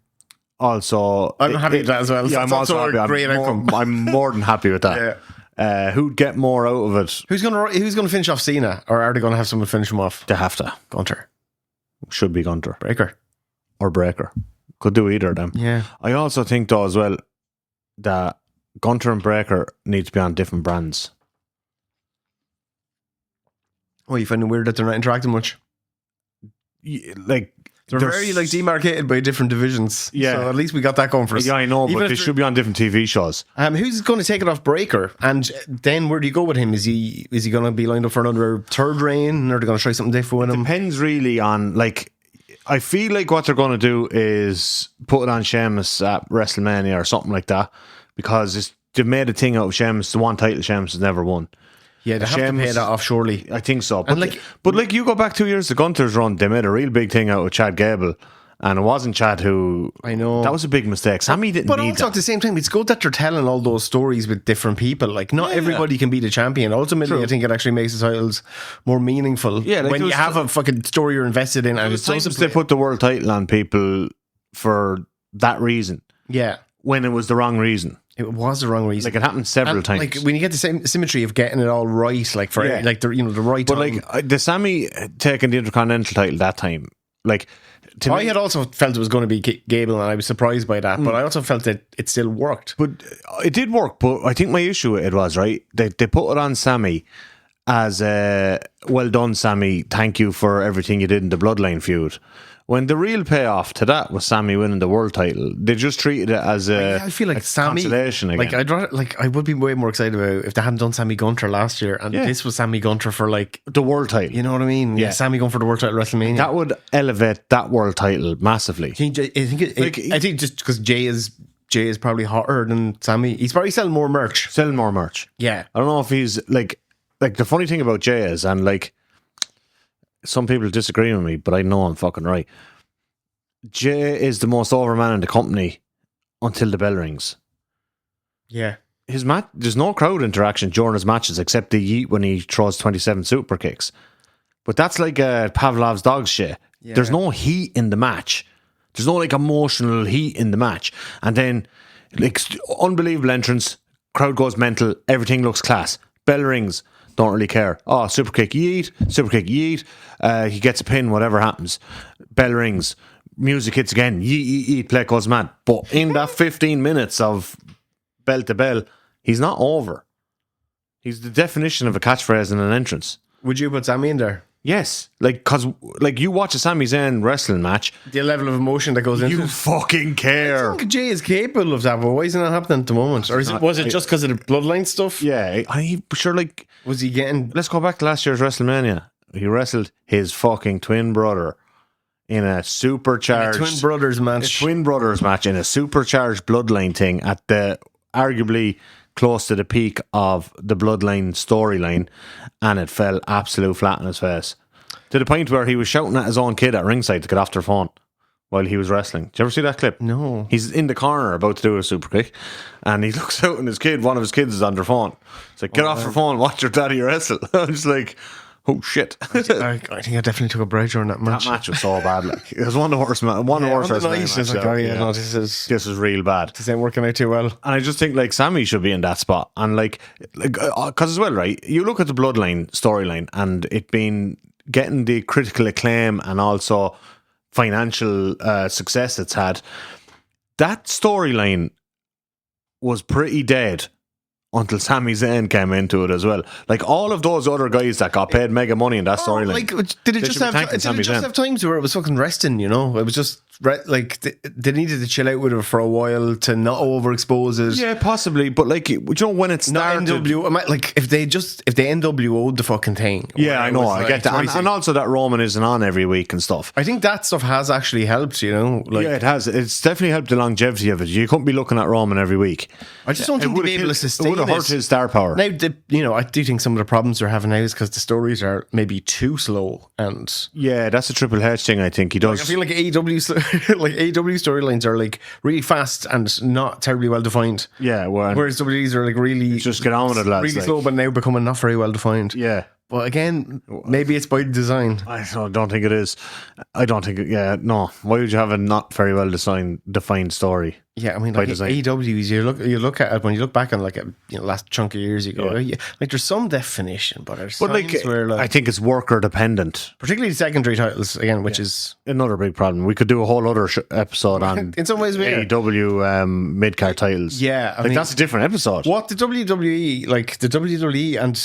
Also, I'm happy with that as well. Yeah, It's I'm also also a happy. great outcome. I'm more than happy with that. Who'd get more out of it? Who's gonna finish off Cena, or are they gonna have someone finish him off? They have to. Gunter, Should be Gunter Breaker, or Breaker. Could do either of them. yeah. I also think though as well that Gunter and Breaker need to be on different brands. Oh, you find it weird that they're not interacting much? Like They're very like demarcated by different divisions. Yeah. So at least we got that going for us. Yeah, I know, Even but if they they're- should be on different TV shows. Who's going to take it off Breaker? And then where do you go with him? Is he going to be lined up for another third reign, or are they going to try something different with him? Depends really on, like, I feel like what they're going to do is put it on Sheamus at WrestleMania or something like that, because they've made a thing out of Sheamus. The one title Sheamus has never won. Yeah, they have to pay Sheamus- that off surely. I think so. But like- like you go back 2 years to Gunter's run, they made a real big thing out of Chad Gable. And it wasn't Chad who... I know. That was a big mistake. Sammy didn't But need also that. at the same time, it's good that they're telling all those stories with different people. Like, not everybody can be the champion. Ultimately, I think it actually makes the titles more meaningful. Yeah, like when there you was- have a fucking story you're invested in, and it's so Sometimes they put the world title on people for that reason, yeah, when it was the wrong reason. it was the wrong reason. Like, it happened several And, times. like when you get the same symmetry of getting it all right, like for Yeah. like the the right. But time. like the Sammy taking the Intercontinental title that time, like to I me, had also felt it was going to be Gable, and I was surprised by that. But I also felt that it still worked. but it did work. But I think my issue with it was right. They put it on Sammy as a well done, Sammy. Thank you for everything you did in the Bloodline feud. When the real payoff to that was Sammy winning the world title, they just treated it as a I feel like Sammy, consolation again. like I'd rather, like I would be way more excited about if they hadn't done Sammy Gunter last year, and Yeah. this was Sammy Gunter for like, the world title. you know what I mean? Yeah, Sammy going for the world title at WrestleMania. That would elevate that world title massively. I think just because Jay is Jay is probably hotter than Sammy. He's probably selling more merch. Selling more merch. Yeah. I don't know if he's like the funny thing about Jay is, and like some people disagree with me, but I know I'm fucking right. Jay is the most over man in the company until the bell rings. Yeah. His match, there's no crowd interaction during his matches except the yeet when he throws 27 super kicks. But that's like Pavlov's dog shit. Yeah. There's no heat in the match. There's no like emotional heat in the match. And then like unbelievable entrance, crowd goes mental, everything looks class. Bell rings, don't really care. Oh, super kick yeet, he gets a pin, whatever happens. Bell rings, music hits again, yeet, play goes mad. But in that 15 minutes of bell to bell, he's not over. He's the definition of a catchphrase in an entrance. Would you put Sammy in there? Yes, because you watch a Sami Zayn wrestling match, The level of emotion that goes into you it. fucking care. I think Jay is capable of that, but why isn't that happening at the moment? Or was it just because of the bloodline stuff? Yeah, I sure like. Was he getting... Let's go back to last year's WrestleMania. He wrestled his fucking twin brother in a supercharged Twin Brothers match? in a supercharged bloodline thing at the arguably close to the peak of the bloodline storyline, and it fell absolute flat in his face to the point where he was shouting at his own kid at ringside to get off their phone while he was wrestling. Did you ever see that clip? No. He's in the corner about to do a super kick, and he looks out and one of his kids is on their phone. It's like, get off your phone, watch your daddy wrestle. I'm just like, oh shit. I think I definitely took a break during that match. That match was so bad. Like, it was one of the worst matches. No, this This is real bad. This ain't working out too well. And I just think like Sammy should be in that spot. And like because as well, right? You look at the bloodline storyline and it being getting the critical acclaim and also financial success it's had. That storyline was pretty dead until Sami Zayn came into it as well. Like all of those other guys that got paid mega money in that storyline. Like, did it just have times where it was fucking resting, you know? It was just like they needed to chill out with it for a while to not overexpose it. Yeah, possibly. But like, you know, when it started, like if they NWO'd the fucking thing. Yeah, I know. I get that, and also that Roman isn't on every week and stuff. I think that stuff has actually helped. You know, like, yeah, it has. It's definitely helped the longevity of it. You couldn't be looking at Roman every week. I just don't think they'd be able to sustain it. It would have hurt his star power. Now, I do think some of the problems they're having now is because the stories are maybe too slow. And yeah, that's a Triple H thing. I think he does. Like, I feel like AEW storylines are like really fast and not terribly well defined. Yeah, whereas WWE's are like really just get on with it, lads. Really slow, but now becoming not very well defined. Yeah. But again, maybe it's by design. I don't think it is. I don't think. No. Why would you have a not very well defined story? Yeah, I mean, like AEWs, you look at it when you look back on like a last chunk of years ago. Yeah. Like there's some definition, but there's times where I think it's worker dependent, particularly secondary titles again, which is another big problem. We could do a whole other episode on in some ways AEW Midcard Titles. Yeah, I mean, that's a different episode. What the WWE, like the WWE and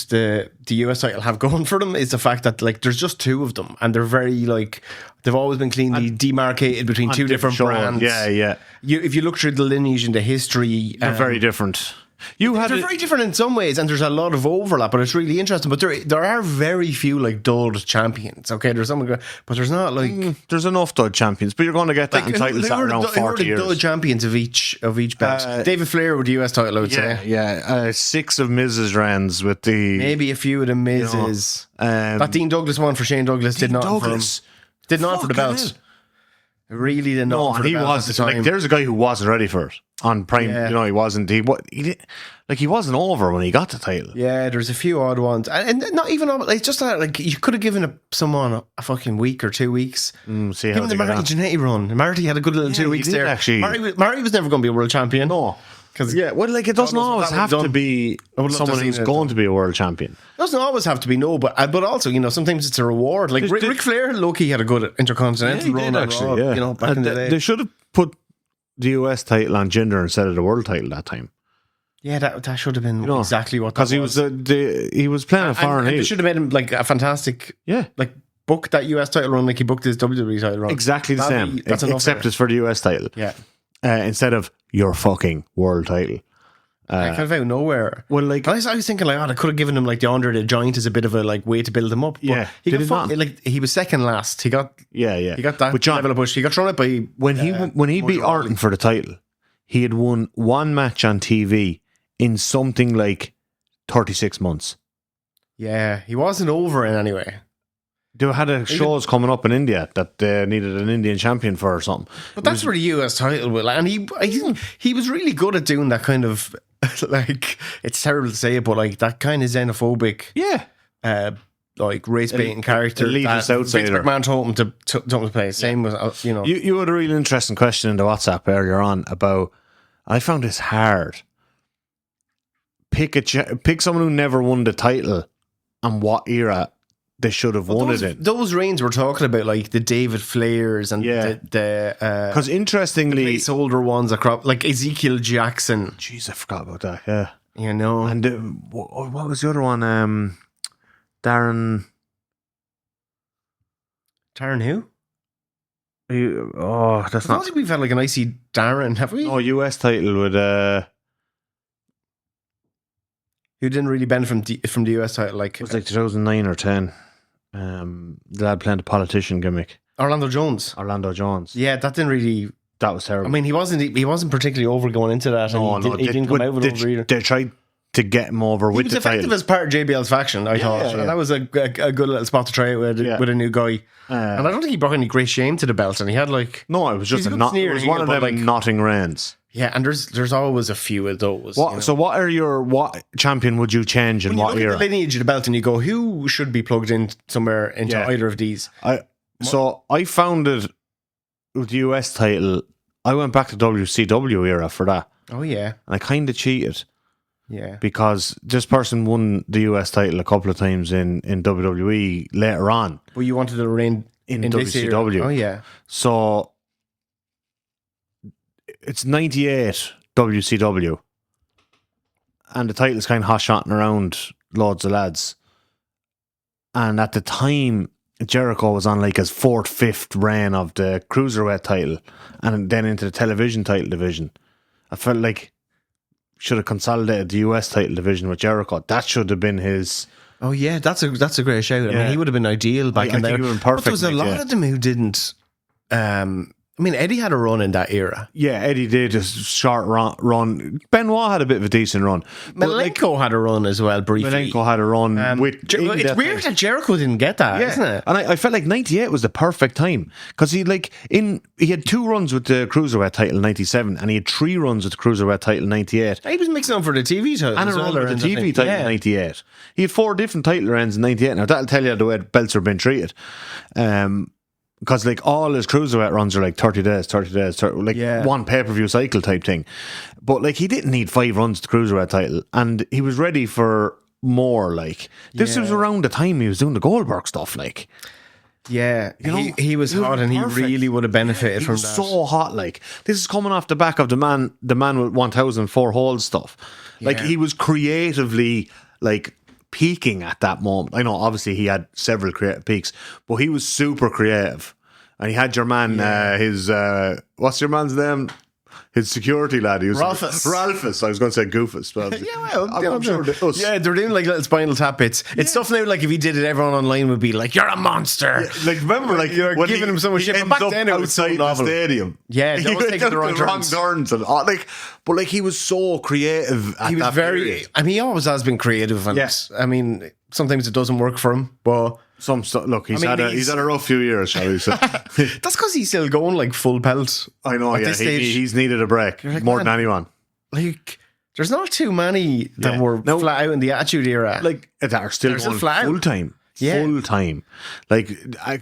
the US title have going for them is the fact that like there's just two of them, and they're very like they've always been cleanly demarcated between two different brands. Yeah. If you look through the lineage and the history, they're very different. They're very different in some ways, and there's a lot of overlap, but it's really interesting. But there are very few like dulled champions. Okay, there's some, but there's not like there's enough dulled champions. But you're going to get that in titles that are around 40 years. Dulled champions of each belt. David Flair with the US title, I would say. Yeah, 6 of Miz's reigns with the maybe a few of the Miz's. That Dean Douglas one for Shane Douglas did not for him. Did not for the belts. Really did not. No, he wasn't. Like, there's a guy who wasn't ready for it on Prime. Yeah. You know, he wasn't. He wasn't over when he got the title. Yeah, there's a few odd ones, and not even. It's just that like you could have given someone a fucking week or 2 weeks. See how given the Marty Jannetty run. Marty had a good little 2 weeks there. Actually, Marty was never going to be a world champion. No. Well, like it doesn't always have to be someone who's going to be a world champion. It doesn't always have to be but also sometimes it's a reward. Like Ric Flair, low-key had a good Intercontinental run actually. Yeah. Back in the day, they should have put the US title on Jinder instead of the world title that time. Yeah, that should have been exactly what. Because he was playing a foreign heel. They should have made him like a fantastic like book that US title run like he booked his WWE title run. Exactly the same. Except it's for the US title. Yeah. Instead of your fucking world title. Kind of out of nowhere. Well, like I was thinking, like, I could have given him like the Andre the Giant as a bit of a like way to build him up. But yeah, he was second last. He got he got that but John, level of push. He got thrown out by when he beat Orton for the title. he had won one match on TV in something like 36 months. Yeah, he wasn't over in any way. They had shows coming up in India that they needed an Indian champion for or something. But that's where the US title will. And he was really good at doing that kind of, like, it's terrible to say it, but like that kind of xenophobic, like race baiting character. Elitist outsider. Vince McMahon told him to play. Same with, you know. You had a really interesting question in the WhatsApp earlier on about, I found this hard. Pick someone who never won the title and what era they should have won it in. Those reigns we're talking about, like the David Flairs and because interestingly, the older ones across, like Ezekiel Jackson. Jeez, I forgot about that. Yeah, you know. And what was the other one? Darren who? That's not. I don't think we've had like an icy Darren, have we? No, US title with who didn't really benefit from the US title. Like it was like 2009 or 10. The lad playing the politician gimmick. Orlando Jones. Yeah, that didn't really. That was terrible. I mean, he wasn't particularly over going into that. He didn't come out with over either. They tried to get him over with the title. He was effective as part of JBL's faction, I thought. Yeah. And that was a good little spot to try it with a new guy. And I don't think he brought any great shame to the belt. And he had like... No, it was just it was one of them like, knotting reigns. Yeah, and there's always a few of those. So what champion would you change in what era? When you look at the lineage of the belt and you go, who should be plugged in somewhere into either of these? I found it with the US title, I went back to WCW era for that. Oh yeah. And I kind of cheated. Yeah. Because this person won the US title a couple of times in WWE later on. Well, you wanted to reign in WCW. Oh yeah. So it's 98 WCW. And the title's kind of hot-shotting around loads of lads. And at the time, Jericho was on like his 4th, 5th reign of the Cruiserweight title. And then into the television title division. I felt like should have consolidated the US title division with Jericho. That should have been his... Oh yeah, that's a great shout. I mean, he would have been ideal back in there. I think he would have been perfect. But there was a lot of them who didn't... I mean, Eddie had a run in that era. Yeah, Eddie did a short run. Benoit had a bit of a decent run. Malenko had a run as well, briefly. Malenko had a run. It's weird that Jericho didn't get that, isn't it? And I felt like 98 was the perfect time. Because he had 2 runs with the Cruiserweight title in 97, and he had 3 runs with the Cruiserweight title in 98. He was mixing up for the TV title. And a run with the TV title in 98. He had 4 different title reigns in 98. Now, that'll tell you the way belts are being treated. Because like all his cruiserweight runs are like 30 days, one pay-per-view cycle type thing. But like he didn't need 5 runs to the cruiserweight title, and he was ready for more. Like this was around the time he was doing the Goldberg stuff. Like, yeah, he was hot, and perfect. He really would have benefited from that. So hot, like this is coming off the back of the man with 1,004 holds stuff. Like he was creatively like peaking at that moment. I know obviously he had several creative peaks, but he was super creative. And he had your man, his what's your man's name? His security lad. He was Ralphus. I was going to say Goofus. But I'm sure they're doing like little Spinal Tap bits. It's stuff now. Like if he did it, everyone online would be like, "You're a monster." Yeah, like remember, like you're giving him so much shit. But back then it was so novel. The stadium. Yeah, they was taking the wrong turns and but like he was so creative. He was very. I mean, he always has been creative, and I mean, sometimes it doesn't work for him, but. Look, he's had a rough few years, shall we say. That's because he's still going like full pelt. I know, he's needed a break more than anyone. Like, there's not too many that were flat out in the Attitude Era. Like, that are still going full time. Yeah. Full time. Like,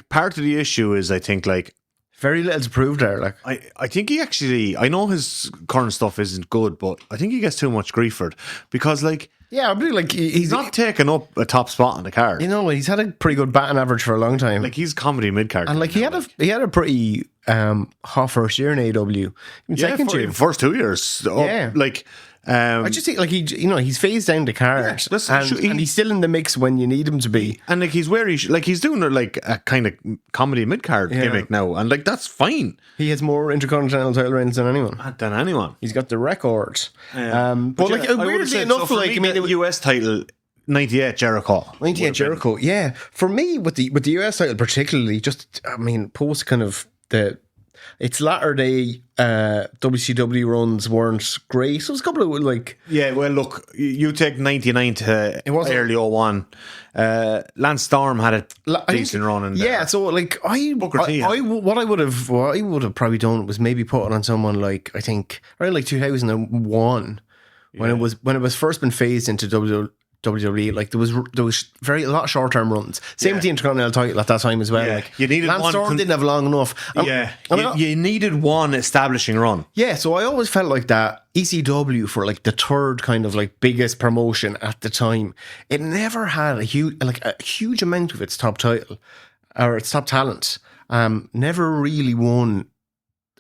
part of the issue is, I think, like, very little to prove there. Like, I think he actually, I know his current stuff isn't good, but I think he gets too much grief for it because, like, yeah, I believe like he's not taking up a top spot on the card. You know, he's had a pretty good batting average for a long time. Like he's comedy mid-card, and like he had a pretty hot first year in AEW. Second year, first 2 years. Like. I just think like he's phased down the card, and he's still in the mix when you need him to be. And like he's doing like a kind of comedy mid card gimmick now, and like that's fine. He has more Intercontinental title reigns than anyone. He's got the record. But like weirdly enough, like I mean, the US title. 98 Jericho. 98 Jericho. Yeah, for me with the US title particularly, just I mean post kind of the its latter day WCW runs weren't great. So it was a couple of like, Yeah, well, look, you take 99 to wasn't- early 01. Lance Storm had a I think- decent run in there. yeah. So like Booker T had what I would have probably done was maybe put it on someone like, I think around like 2001 when it was first been phased into WWE. Like there was a lot of short term runs. Same with the Intercontinental title at that time as well. Yeah. Like You needed Lance one Storm didn't have long enough. You needed one establishing run. Yeah, so I always felt like that ECW for like the third kind of like biggest promotion at the time, it never had a huge amount of its top title or its top talent. Never really won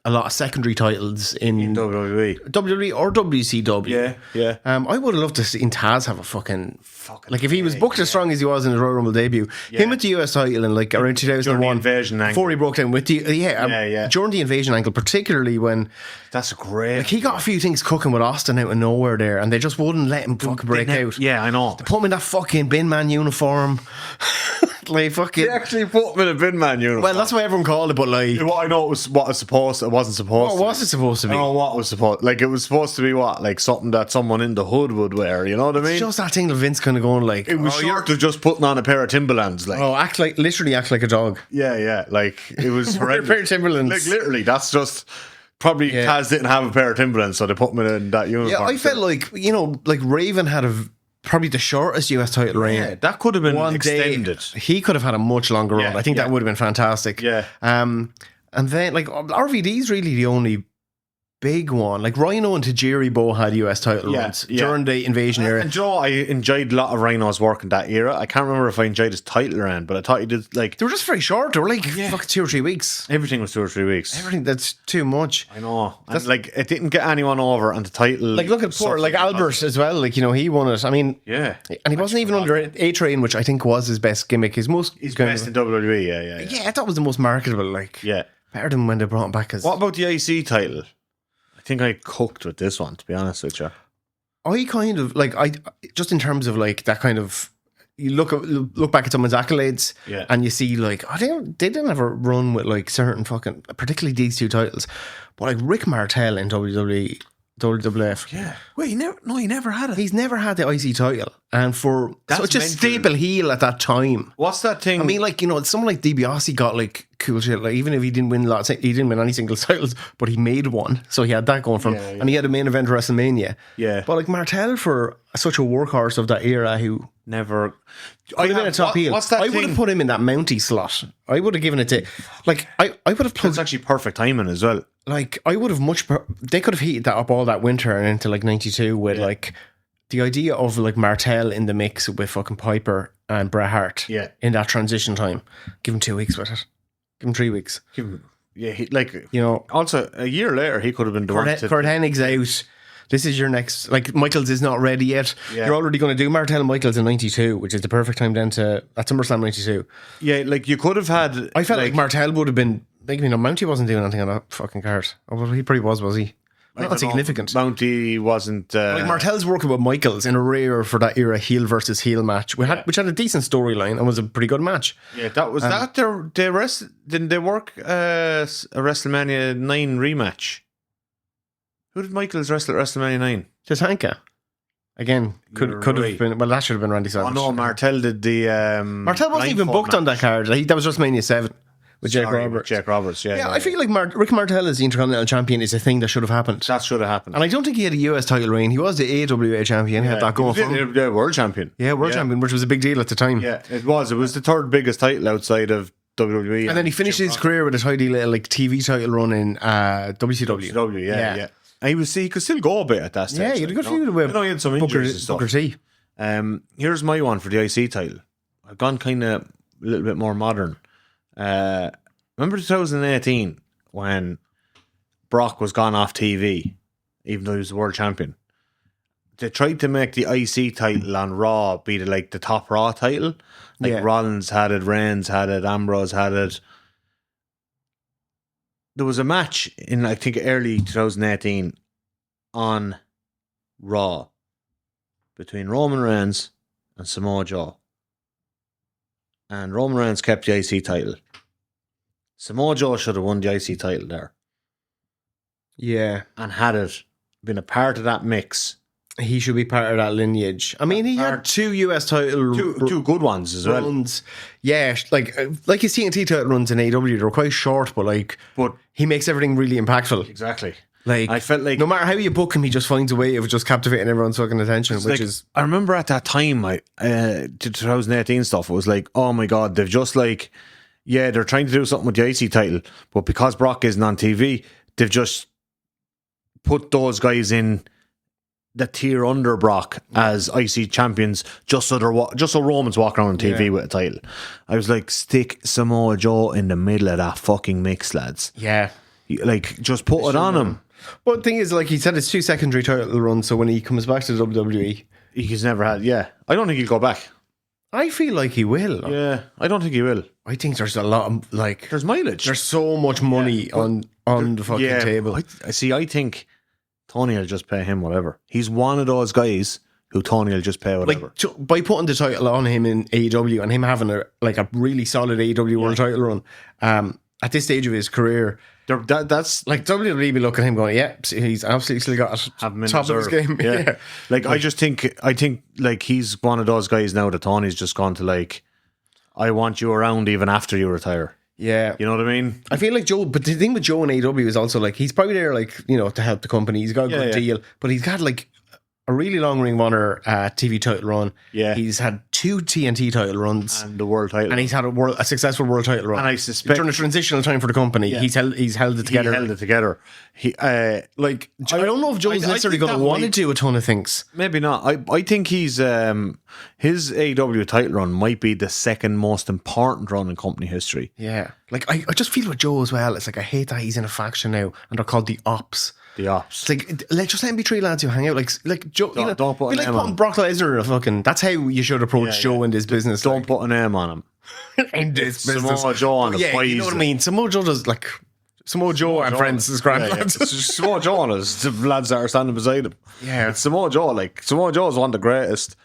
a lot of secondary titles in WWE or WCW. Yeah. I would have loved to see Taz have a fucking like if he was booked as strong as he was in his Royal Rumble debut, him with the US title in like around 2001 invasion angle. before he broke down with the during the invasion angle, particularly when that's great. like he got a few things cooking with Austin out of nowhere there, and they just wouldn't let him fucking break out. Yeah, I know. They put him in that fucking bin man uniform. Like fucking. They actually put him in a bin man uniform. Well, that's what everyone called it, but like, I know it was what was supposed. It wasn't supposed. What was it supposed to be? I don't know what was supposed. Like it was supposed to be what, like something that someone in the hood would wear. You know what I mean? It's just that thing of Vince kind of going like, it was short of just putting on a pair of Timberlands. Like, literally act like a dog. Yeah. Like it was Wear a pair of Timberlands. Like literally, that's just. Probably Taz didn't have a pair of Timberlands, so they put him in that uniform. Yeah, I felt like, like Raven had probably the shortest US title reign. Yeah, that could have been One extended. He could have had a much longer run. I think that would have been fantastic. Yeah. And then like RVD's really the only big one. Like Rhino and Tajiri both had US title runs during the invasion era. And Joe, I enjoyed a lot of Rhino's work in that era. I can't remember if I enjoyed his title run, but I thought he did like they were just very short. They were like fucking 2 or 3 weeks. Everything was 2 or 3 weeks. Everything that's too much. I know. And like it didn't get anyone over, and the title. Like look at poor like Albert as well. Like he won it. I mean, yeah, and he wasn't even under A-Train, which I think was his best gimmick. His best in WWE. Yeah, I thought was the most marketable. Like better than when they brought him back as. What about the IC title? I think I cooked with this one, to be honest with you. I kind of like just in terms of like that kind of you look back at someone's accolades and you see like they didn't have a run with like certain fucking particularly these two titles, but like Rick Martel in WWE. WWF. Yeah. Wait, he never had it. He's never had the IC title. And for such a staple heel at that time. What's that thing? I mean, like, someone like DiBiase got like cool shit. Like, even if he didn't win he didn't win any single titles, but he made one. So he had that going for him. And he had a main event WrestleMania. Yeah. But like Martel for such a workhorse of that era who never could have been a top heel. What's that I would have put him in that Mountie slot. I would have given it to like I would have plugged. It's actually perfect timing as well. Like I would have they could have heated that up all that winter and into like 92 with like the idea of like Martel in the mix with fucking Piper and Bret Hart in that transition time. Give him 2 weeks with it. Give him 3 weeks. Also a year later he could have been doing Kurt Hennig's out. This is your next, like Michaels is not ready yet. You're already going to do Martel and Michaels in 92, which is the perfect time then to at SummerSlam 92. Yeah, like you could have had. I felt like Martel would have been. Like, Mountie wasn't doing anything on that fucking card. Oh, well, he probably was he? Not significant. Mountie wasn't. Like Martel's working with Michaels in a rare for that era heel versus heel match, which had a decent storyline and was a pretty good match. Yeah, that was that. Didn't they work a WrestleMania 9 rematch? Who did Michaels wrestle at WrestleMania 9? Tatanka. Again, could have been. Well, that should have been Randy Savage. Oh no, Martel did the. Martel wasn't even booked on that card. That was WrestleMania 7. With Jake Roberts. Yeah, I feel like Rick Martel as the Intercontinental Champion is a thing that should have happened. That should have happened. And I don't think he had a US title reign. He was the AWA champion. He had that going for him. The world champion. Yeah, world champion, which was a big deal at the time. Yeah, it was. It was the third biggest title outside of WWE. And then he finished his career with a tidy little like TV title run in WCW. Yeah. And he could still go a bit at that stage. Yeah, he had a good feud with he had some injuries and stuff. Booker T. Here's my one for the IC title. I've gone kind of a little bit more modern. Remember 2018 when Brock was gone off TV, even though he was the world champion? They tried to make the IC title on Raw be the top Raw title. Rollins had it, Reigns had it, Ambrose had it. There was a match in, I think, early 2018 on Raw between Roman Reigns and Samoa Joe. And Roman Reigns kept the IC title. Samoa Joe should have won the IC title there. Yeah. And had it been a part of that mix. He should be part of that lineage. I mean, he had 2 US title Two good ones as well. runs. Yeah, like his TNT title runs in AEW, they were quite short, but he makes everything really impactful. Exactly. Like, I felt like no matter how you book him, he just finds a way of just captivating everyone's fucking attention, which like, is... I remember at that time, 2018 stuff, it was like, oh my God, they've just like, yeah, they're trying to do something with the IC title, but because Brock isn't on TV, they've just put those guys in the tier under Brock as IC champions, just so Roman's walking around on TV with a title. I was like, stick Samoa Joe in the middle of that fucking mix, lads. Yeah. Like, just put it on him. Well, the thing is, like, he's had his 2 secondary title runs, so when he comes back to the WWE... He's never had, I don't think he'll go back. I feel like he will. Yeah, I don't think he will. I think there's a lot of, like... There's mileage. There's so much money on the fucking table. I think Tony will just pay him whatever. He's one of those guys who Tony will just pay whatever. Like, by putting the title on him in AEW and him having a really solid AEW world title run, at this stage of his career, that's like WWE be looking at him going, yeah, he's absolutely still got top of his game. Yeah. Like, I think like he's one of those guys now that Tony's just gone to, like, I want you around even after you retire. Yeah. You know what I mean? I feel like Joe, but the thing with Joe in AEW is also, like, he's probably there, like, you know, to help the company. He's got a good deal, but he's got, like, a really long Ring of Honor TV title run. Yeah. He's had 2 TNT title runs. And the world title. And he's had a successful world title run. And I suspect during a transitional time for the company, he's held it together. He held it together. I don't know if Joe's necessarily going to want to do a ton of things. Maybe not. I think he's his AEW title run might be the second most important run in company history. Yeah. Like, I just feel with Joe as well. It's like, I hate that he's in a faction now and they're called the Ops. The Ops. It's like, just let him be 3 lads who hang out. Like Joe, don't put be like putting Brock Lesnar in a fucking... That's how you should approach Joe in this business. Don't put a name on him. In this business. Samoa Joe on the you know what I mean? Samoa Joe does, like... Samoa Joe and friends is grand lads. It's just Samoa Joe and his the lads that are standing beside him. Yeah. It's Samoa Joe. Like, Samoa Joe is one of the greatest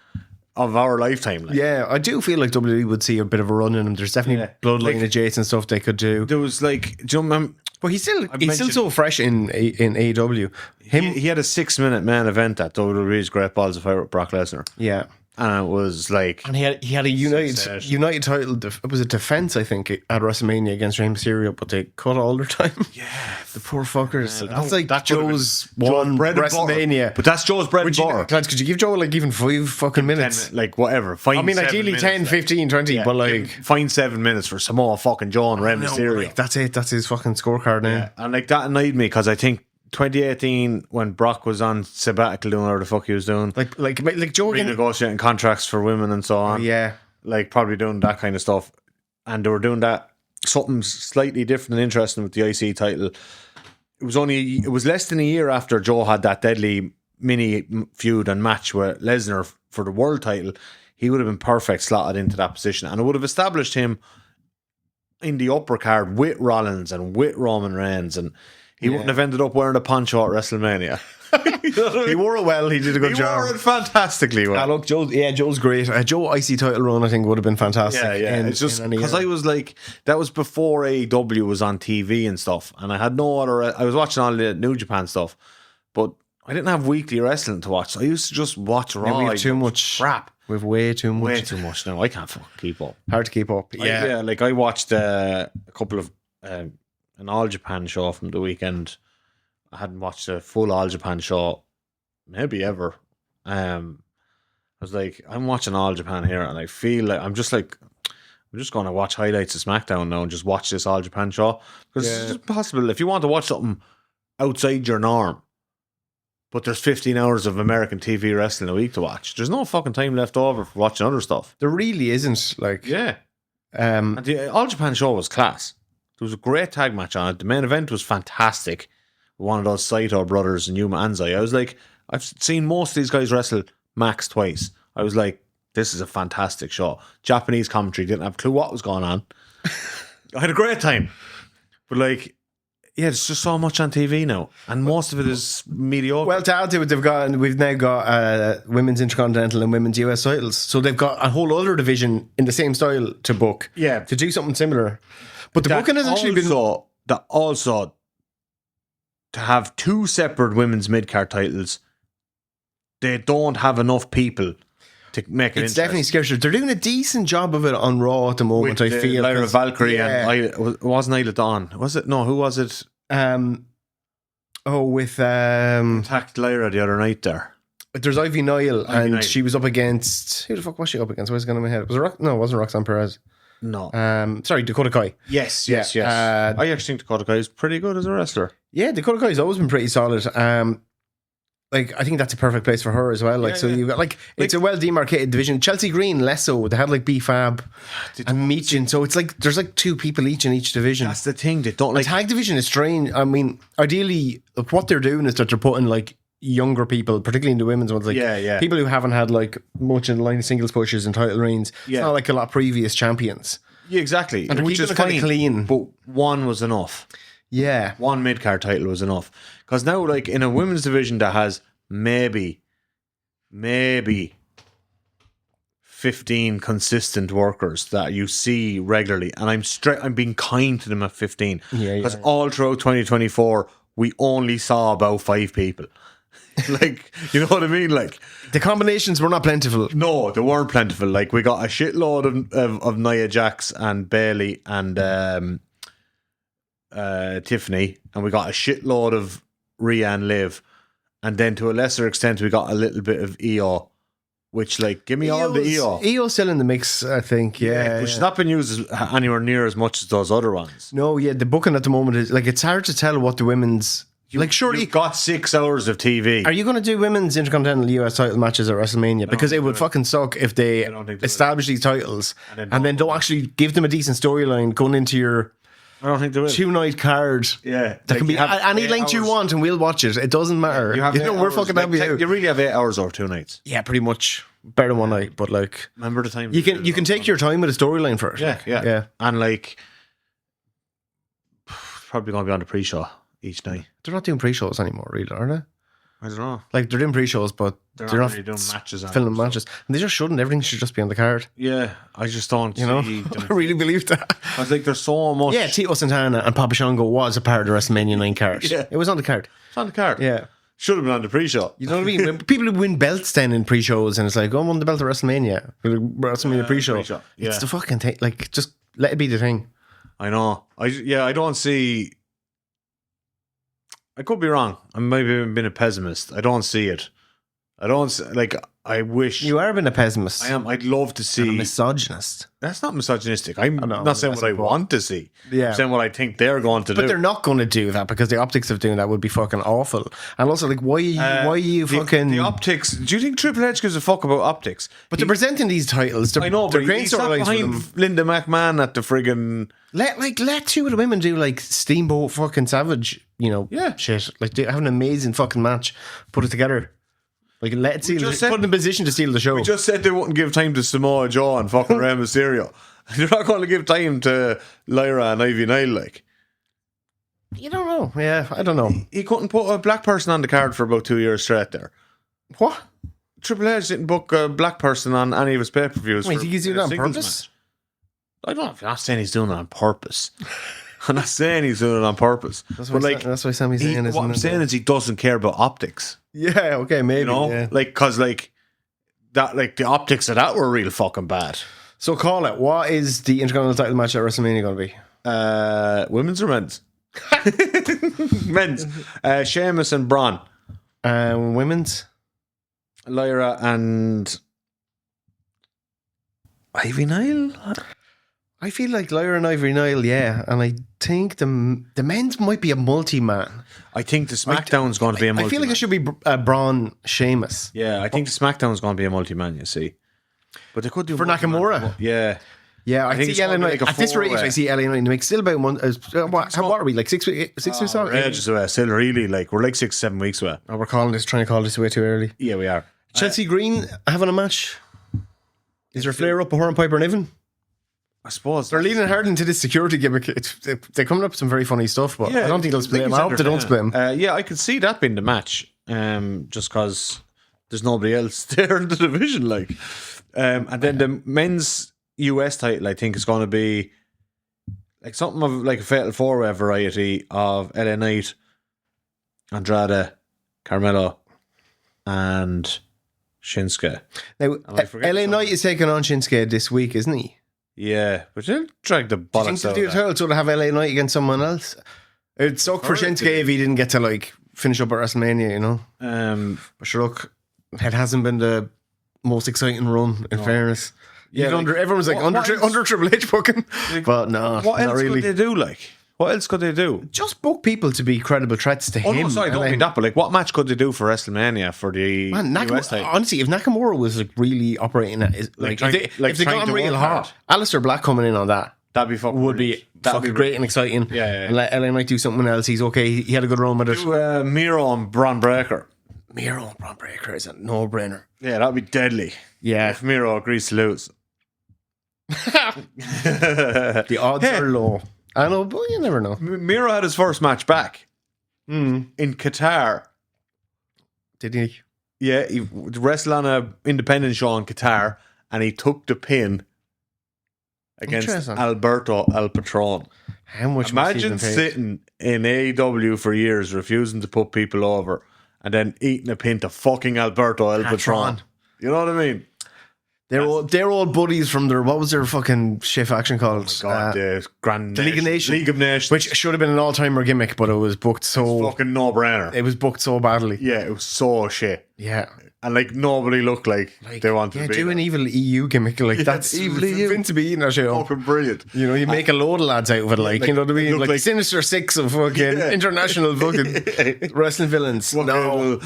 of our lifetime. Like. Yeah, I do feel like WWE would see a bit of a run in him. There's definitely bloodline adjacent stuff they could do. There was, like, do you remember? But he's still so fresh in AEW. He had a 6-minute main event at WWE's Great Balls of Fire with Brock Lesnar. Yeah. And it was like... And he had a United title, it was a defense, I think, at WrestleMania against Rey Mysterio, but they cut all their time. Yeah. The poor fuckers. Yeah, that's like that Joe's one WrestleMania. But that's Joe's bread and butter. Lads, could you give Joe, like, even 5 fucking minutes? 10, like, whatever. I mean, ideally 10, 15, 20, but like... Find 7 minutes for Samoa fucking Joe and Rey Mysterio. Like, that's it. That's his fucking scorecard now. Yeah. And, like, that annoyed me because I think 2018, when Brock was on sabbatical doing whatever the fuck he was doing, like Joe renegotiating contracts for women and so on, like probably doing that kind of stuff, and they were doing that something slightly different and interesting with the IC title. It was less than a year after Joe had that deadly mini feud and match with Lesnar for the world title. He would have been perfect slotted into that position, and it would have established him in the upper card with Rollins and with Roman Reigns, and he wouldn't have ended up wearing a poncho at WrestleMania. You know what I mean? He wore it well. He did a good job. He wore it fantastically well. Look, Joe's great. Joe IC title run, I think, would have been fantastic. Yeah. It's just because I was like, that was before AEW was on TV and stuff, and I had no other. I was watching all the New Japan stuff, but I didn't have weekly wrestling to watch. So I used to just watch Raw. We have too much crap. We've way too much. Way too much now. I can't fucking keep up. Hard to keep up. Yeah. Like I watched a couple of an All Japan show from the weekend. I hadn't watched a full All Japan show maybe ever. I was like, I'm watching All Japan here, and I feel like I'm just going to watch highlights of SmackDown now and just watch this All Japan show, because it's just possible if you want to watch something outside your norm, but there's 15 hours of American TV wrestling a week to watch. There's no fucking time left over for watching other stuff. There really isn't. Like, and the All Japan show was class. There was a great tag match on it. The main event was fantastic. One of those Saito brothers and Yuma Anzai. I was like, I've seen most of these guys wrestle max twice. I was like, this is a fantastic show. Japanese commentary, didn't have a clue what was going on. I had a great time. But like, Yeah, there's just so much on TV now, and most of it is mediocre. Well, to add to it, we've now got women's Intercontinental and women's US titles. So they've got a whole other division in the same style to book. Yeah. To do something similar. But the booking has actually been... Also, to have two separate women's midcard titles, they don't have enough people to make it. It's definitely scarcer. They're doing a decent job of it on Raw at the moment. With I feel Lyra Valkyrie and it wasn't Isla Dawn, was it? No, who was it? With attacked Lyra the other night there. There's Ivy Nile, and she was up against, who the fuck was she up against? Where's it going in my head? Was it no, it wasn't Roxanne Perez. No. Sorry, Dakota Kai. Yes. I actually think Dakota Kai is pretty good as a wrestler. Yeah, Dakota Kai's always been pretty solid. Like, I think that's a perfect place for her as well. Like, you've got it's a well demarcated division. Chelsea Green, less so. They had like B-Fab and Meechin. So it's like there's like two people each in each division. That's the thing. They don't like. The tag division is strange. I mean, ideally, what they're doing is that they're putting like younger people, particularly in the women's ones, like people who haven't had like much in the line of singles pushes and title reigns. Yeah. It's not like a lot of previous champions. Yeah, exactly. And which is kind of clean. But one was enough. Yeah. One mid-card title was enough. Because now, like, in a women's division that has maybe 15 consistent workers that you see regularly, and I'm being kind to them at 15. Because all throughout 2024, we only saw about 5 people. Like, you know what I mean? Like, the combinations were not plentiful. No, they weren't plentiful. Like, we got a shitload of Nia Jax and Bailey and Tiffany, and we got a shitload of Rhea and Liv, and then to a lesser extent we got a little bit of EO, which, like, give me all the EO. EO's still in the mix, I think. Yeah, which has not been used anywhere near as much as those other ones. No, the booking at the moment is like, it's hard to tell what the women's. Surely you've got 6 hours of TV. Are you going to do women's Intercontinental US title matches at WrestleMania? Because it would fucking suck if they establish these titles and then don't actually give them a decent storyline going into your. I don't think they will. 2-night card. Yeah. That can be any length you want and we'll watch it. It doesn't matter. We're fucking happy. You really have 8 hours over 2 nights. Yeah, pretty much. Better than one night, but like. Remember the time. You can take your time with a storyline for it. Yeah. And like, probably going to be on the pre-show each night. They're not doing pre-shows anymore, really, are they? I don't know. Like, they're doing pre-shows, but they're not really doing matches. Filming matches. And they just shouldn't. Everything should just be on the card. Yeah, I just don't see them. I really believe that. I was like, there's so much. Yeah, Tito Santana and Papa Shango was a part of the WrestleMania 9 card. Yeah. It was on the card. It's on the card. Yeah. Should have been on the pre-show. You know what I mean? When people who win belts then in pre-shows, and it's like, I won the belt at WrestleMania. WrestleMania pre-show. Yeah. It's the fucking thing. Like, just let it be the thing. I know. I don't see. I could be wrong. I might have been a pessimist. I don't see it. I wish. You are being a pessimist. I am. I'd love to see. And a misogynist. That's not misogynistic. I'm not saying what I want to see. Yeah. I'm saying what I think they're going to do. But they're not going to do that because the optics of doing that would be fucking awful. And also, like, why are you fucking. The optics. Do you think Triple H gives a fuck about optics? But they're presenting these titles. I know, they're but great he's not storylines behind for them. Linda McMahon at the friggin'. Let 2 of the women do like Steamboat fucking Savage, shit. Like, they have an amazing fucking match. Put it together. Like, let's see. Put in a position to steal the show. We just said they wouldn't give time to Samoa Joe and fucking Rey Mysterio. They're not going to give time to Lyra and Ivy Nile, like. You don't know. Yeah, I don't know. He couldn't put a black person on the card for about 2 years straight there. What? Triple H didn't book a black person on any of his pay-per-views. Wait, he's doing that on purpose? I don't know. I'm not saying he's doing it on purpose. I'm not saying he's doing it on purpose. That's what Sammy's saying. What I'm saying is he doesn't care about optics. Yeah, okay, maybe. You know? Yeah. Like, because, like, that, like, the optics of that were real fucking bad. So call it. What is the Intercontinental title match at WrestleMania going to be? Women's or men's? Men's. Sheamus and Braun. Women's? Lyra and Ivy Nile? I feel like Lyra and Ivy Nile, yeah. And I think the men's might be a multi-man. I think the SmackDown's going to be a multi-man. I feel like it should be Braun Sheamus. Yeah, I think the SmackDown's going to be a multi-man, you see. But they could do for Nakamura. Yeah. Yeah, I see LA Knight. At this rate, I see LA Knight in the mix. Still about one. What are we, like 6 weeks? 6 weeks out? Ages away. Still really, like, we're like 6-7 weeks away. Oh, we're trying to call this way too early. Yeah, we are. Chelsea Green having a match. Is there a flare up of her and Piper Niven? I suppose They're leaning hard into this security gimmick. They're coming up with some very funny stuff, but I don't think they'll split him. I hope they don't split him. Yeah, I could see that being the match, just because there's nobody else there in the division. Like, and then the men's US title, I think, is going to be like something of like a Fatal 4-Way variety of LA Knight, Andrade, Carmelo, and Shinsuke. Now, LA Knight is taking on Shinsuke this week, isn't he? Yeah, but they'll drag the bollocks out. Do you think they'll do the title so to have LA Knight against someone else? It'd suck for Shinsuke if he didn't get to like finish up at WrestleMania, you know. But sure, look, it hasn't been the most exciting run. In fairness, yeah, everyone's like under Triple H booking, but no, what else really. could they do? Like, what else could they do? Just book people to be credible threats to him. No, sorry, don't mean that. But like, what match could they do for WrestleMania for the US title? Honestly, if Nakamura was like really operating at if they got him real hard, Aleister Black coming in on that. That'd be fucking would be fucking great and exciting. Yeah. And let LA Knight do something else. He's okay. He had a good run with it. Do Miro and Braun Breaker. Miro and Braun Breaker is a no-brainer. Yeah, that'd be deadly. Yeah. If Miro agrees to lose. The odds are low. I know, but you never know. Miro had his first match back in Qatar. Did he? Yeah, he wrestled on a independent show in Qatar, and he took the pin against Alberto El Patron. How much? Imagine sitting in AEW for years, refusing to put people over, and then eating a pin to fucking Alberto El Patron. You know what I mean? They're all buddies from their, what was their fucking shit faction called? Oh my God, the League of Nations. League of Nations. Which should have been an all-timer gimmick, but it was booked so... fucking no-brainer. It was booked so badly. Yeah, it was so shit. Yeah. And like, nobody looked like they wanted to be. Yeah, do an evil EU gimmick. Like, that's evil EU. Meant to be eating that shit up. Fucking brilliant. You know, you make a load of lads out of it, like you know what I mean? Like Sinister Six of fucking international fucking wrestling villains. No.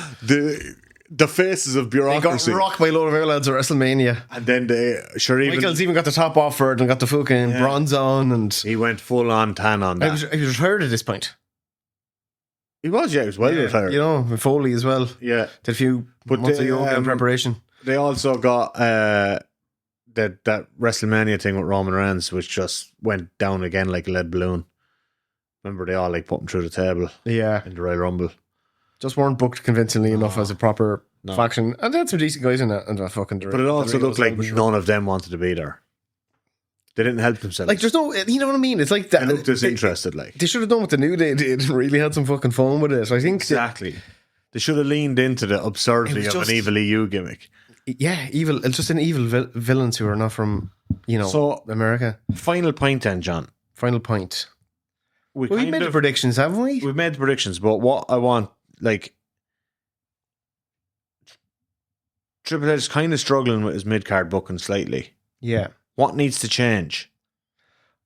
The faces of bureaucracy. They got rocked by a load of our lads at WrestleMania. And then Michaels even got the top off for it and got the fucking bronze on, and he went full on tan on that. He was retired at this point. He was well retired. You know, with Foley as well. Yeah. Did a few months of yoga in preparation. They also got that WrestleMania thing with Roman Reigns, which just went down again like a lead balloon. Remember, they all like put him through the table. Yeah. In the Royal Rumble. Just weren't booked convincingly enough as a proper faction. And they had some decent guys in that fucking But it also looked like none of them wanted to be there. They didn't help themselves. Like, there's no, you know what I mean? It's like that. They looked disinterested, like. They should have done what the New Day did and really had some fucking fun with it. So I think. Exactly. They should have leaned into the absurdity of an evil EU gimmick. Yeah, evil. It's just an evil villains who are not from, America. Final point then, John. Final point. We made the predictions, haven't we? We've made the predictions, but what I want, like, Triple H is kind of struggling with his mid-card booking slightly. Yeah. What needs to change?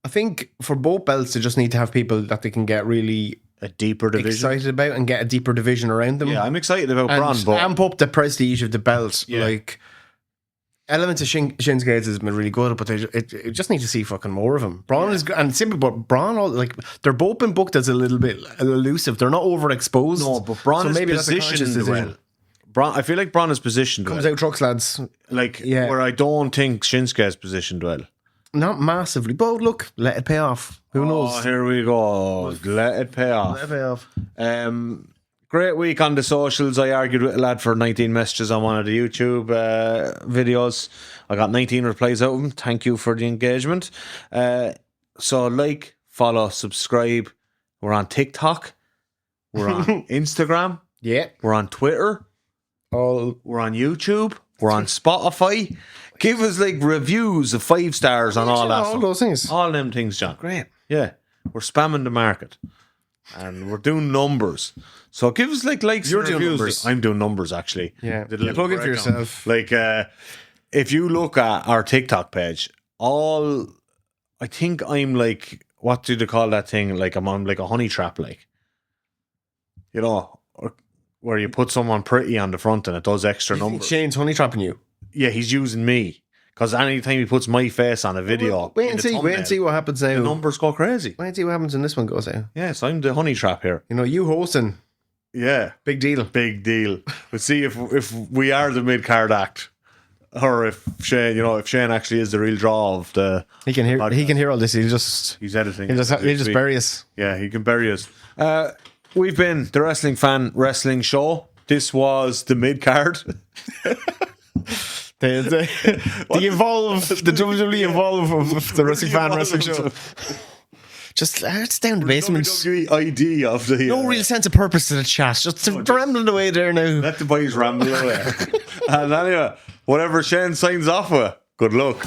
I think for both belts, they just need to have people that they can get really a deeper division excited about and get a deeper division around them. Yeah, I'm excited about Braun, but amp up the prestige of the belt. Yeah. Like, elements of Shinsuke's has been really good, but they just need to see fucking more of him. Braun is, and simple, but Braun, like, they're both been booked as a little bit elusive. They're not overexposed. No, but Braun is positioned well. I feel like Braun is positioned Comes out trucks, lads. Like, where I don't think Shinsuke is positioned well. Not massively, but look, let it pay off. Who knows? Oh, here we go. Let it pay off. Let it pay off. Great week on the socials. I argued with a lad for 19 messages on one of the YouTube videos. I got 19 replies out of him. Thank you for the engagement. So like, follow, subscribe. We're on TikTok. We're on Instagram. Yeah. We're on Twitter. We're on YouTube. We're on Spotify. Give us like reviews of 5 stars on all that. All those things. All them things, John. Great. Yeah. We're spamming the market. And we're doing numbers. So give us like likes You're and doing reviews. numbers. I'm doing numbers actually. Yeah. Plug it for yourself. Like if you look at our TikTok page, I think I'm like, what do they call that thing? Like I'm on like a honey trap, like, you know, where you put someone pretty on the front and it does extra numbers. Shane's honey trapping you. Yeah, he's using me. Because anytime he puts my face on a video, wait and see what happens now. The numbers go crazy. Wait and see what happens when this one goes out. Yes, I'm the honey trap here. You know, you hosting. Yeah. Big deal. Big deal. We'll see if we are the mid-card act. or if Shane actually is the real draw of the. He can hear. He can hear all this. He's editing. He'll just bury us. Yeah, he can bury us. We've been the Wrestling Fan Wrestling Show. This was the mid-card. the WWE Evolve of the Wrestling Fan Wrestling Show. Just it's down the basement. WWE ID of the. No real sense of purpose to the chat. Just rambling away there now. Let the boys ramble away. And anyway, whatever Shane signs off with, good luck.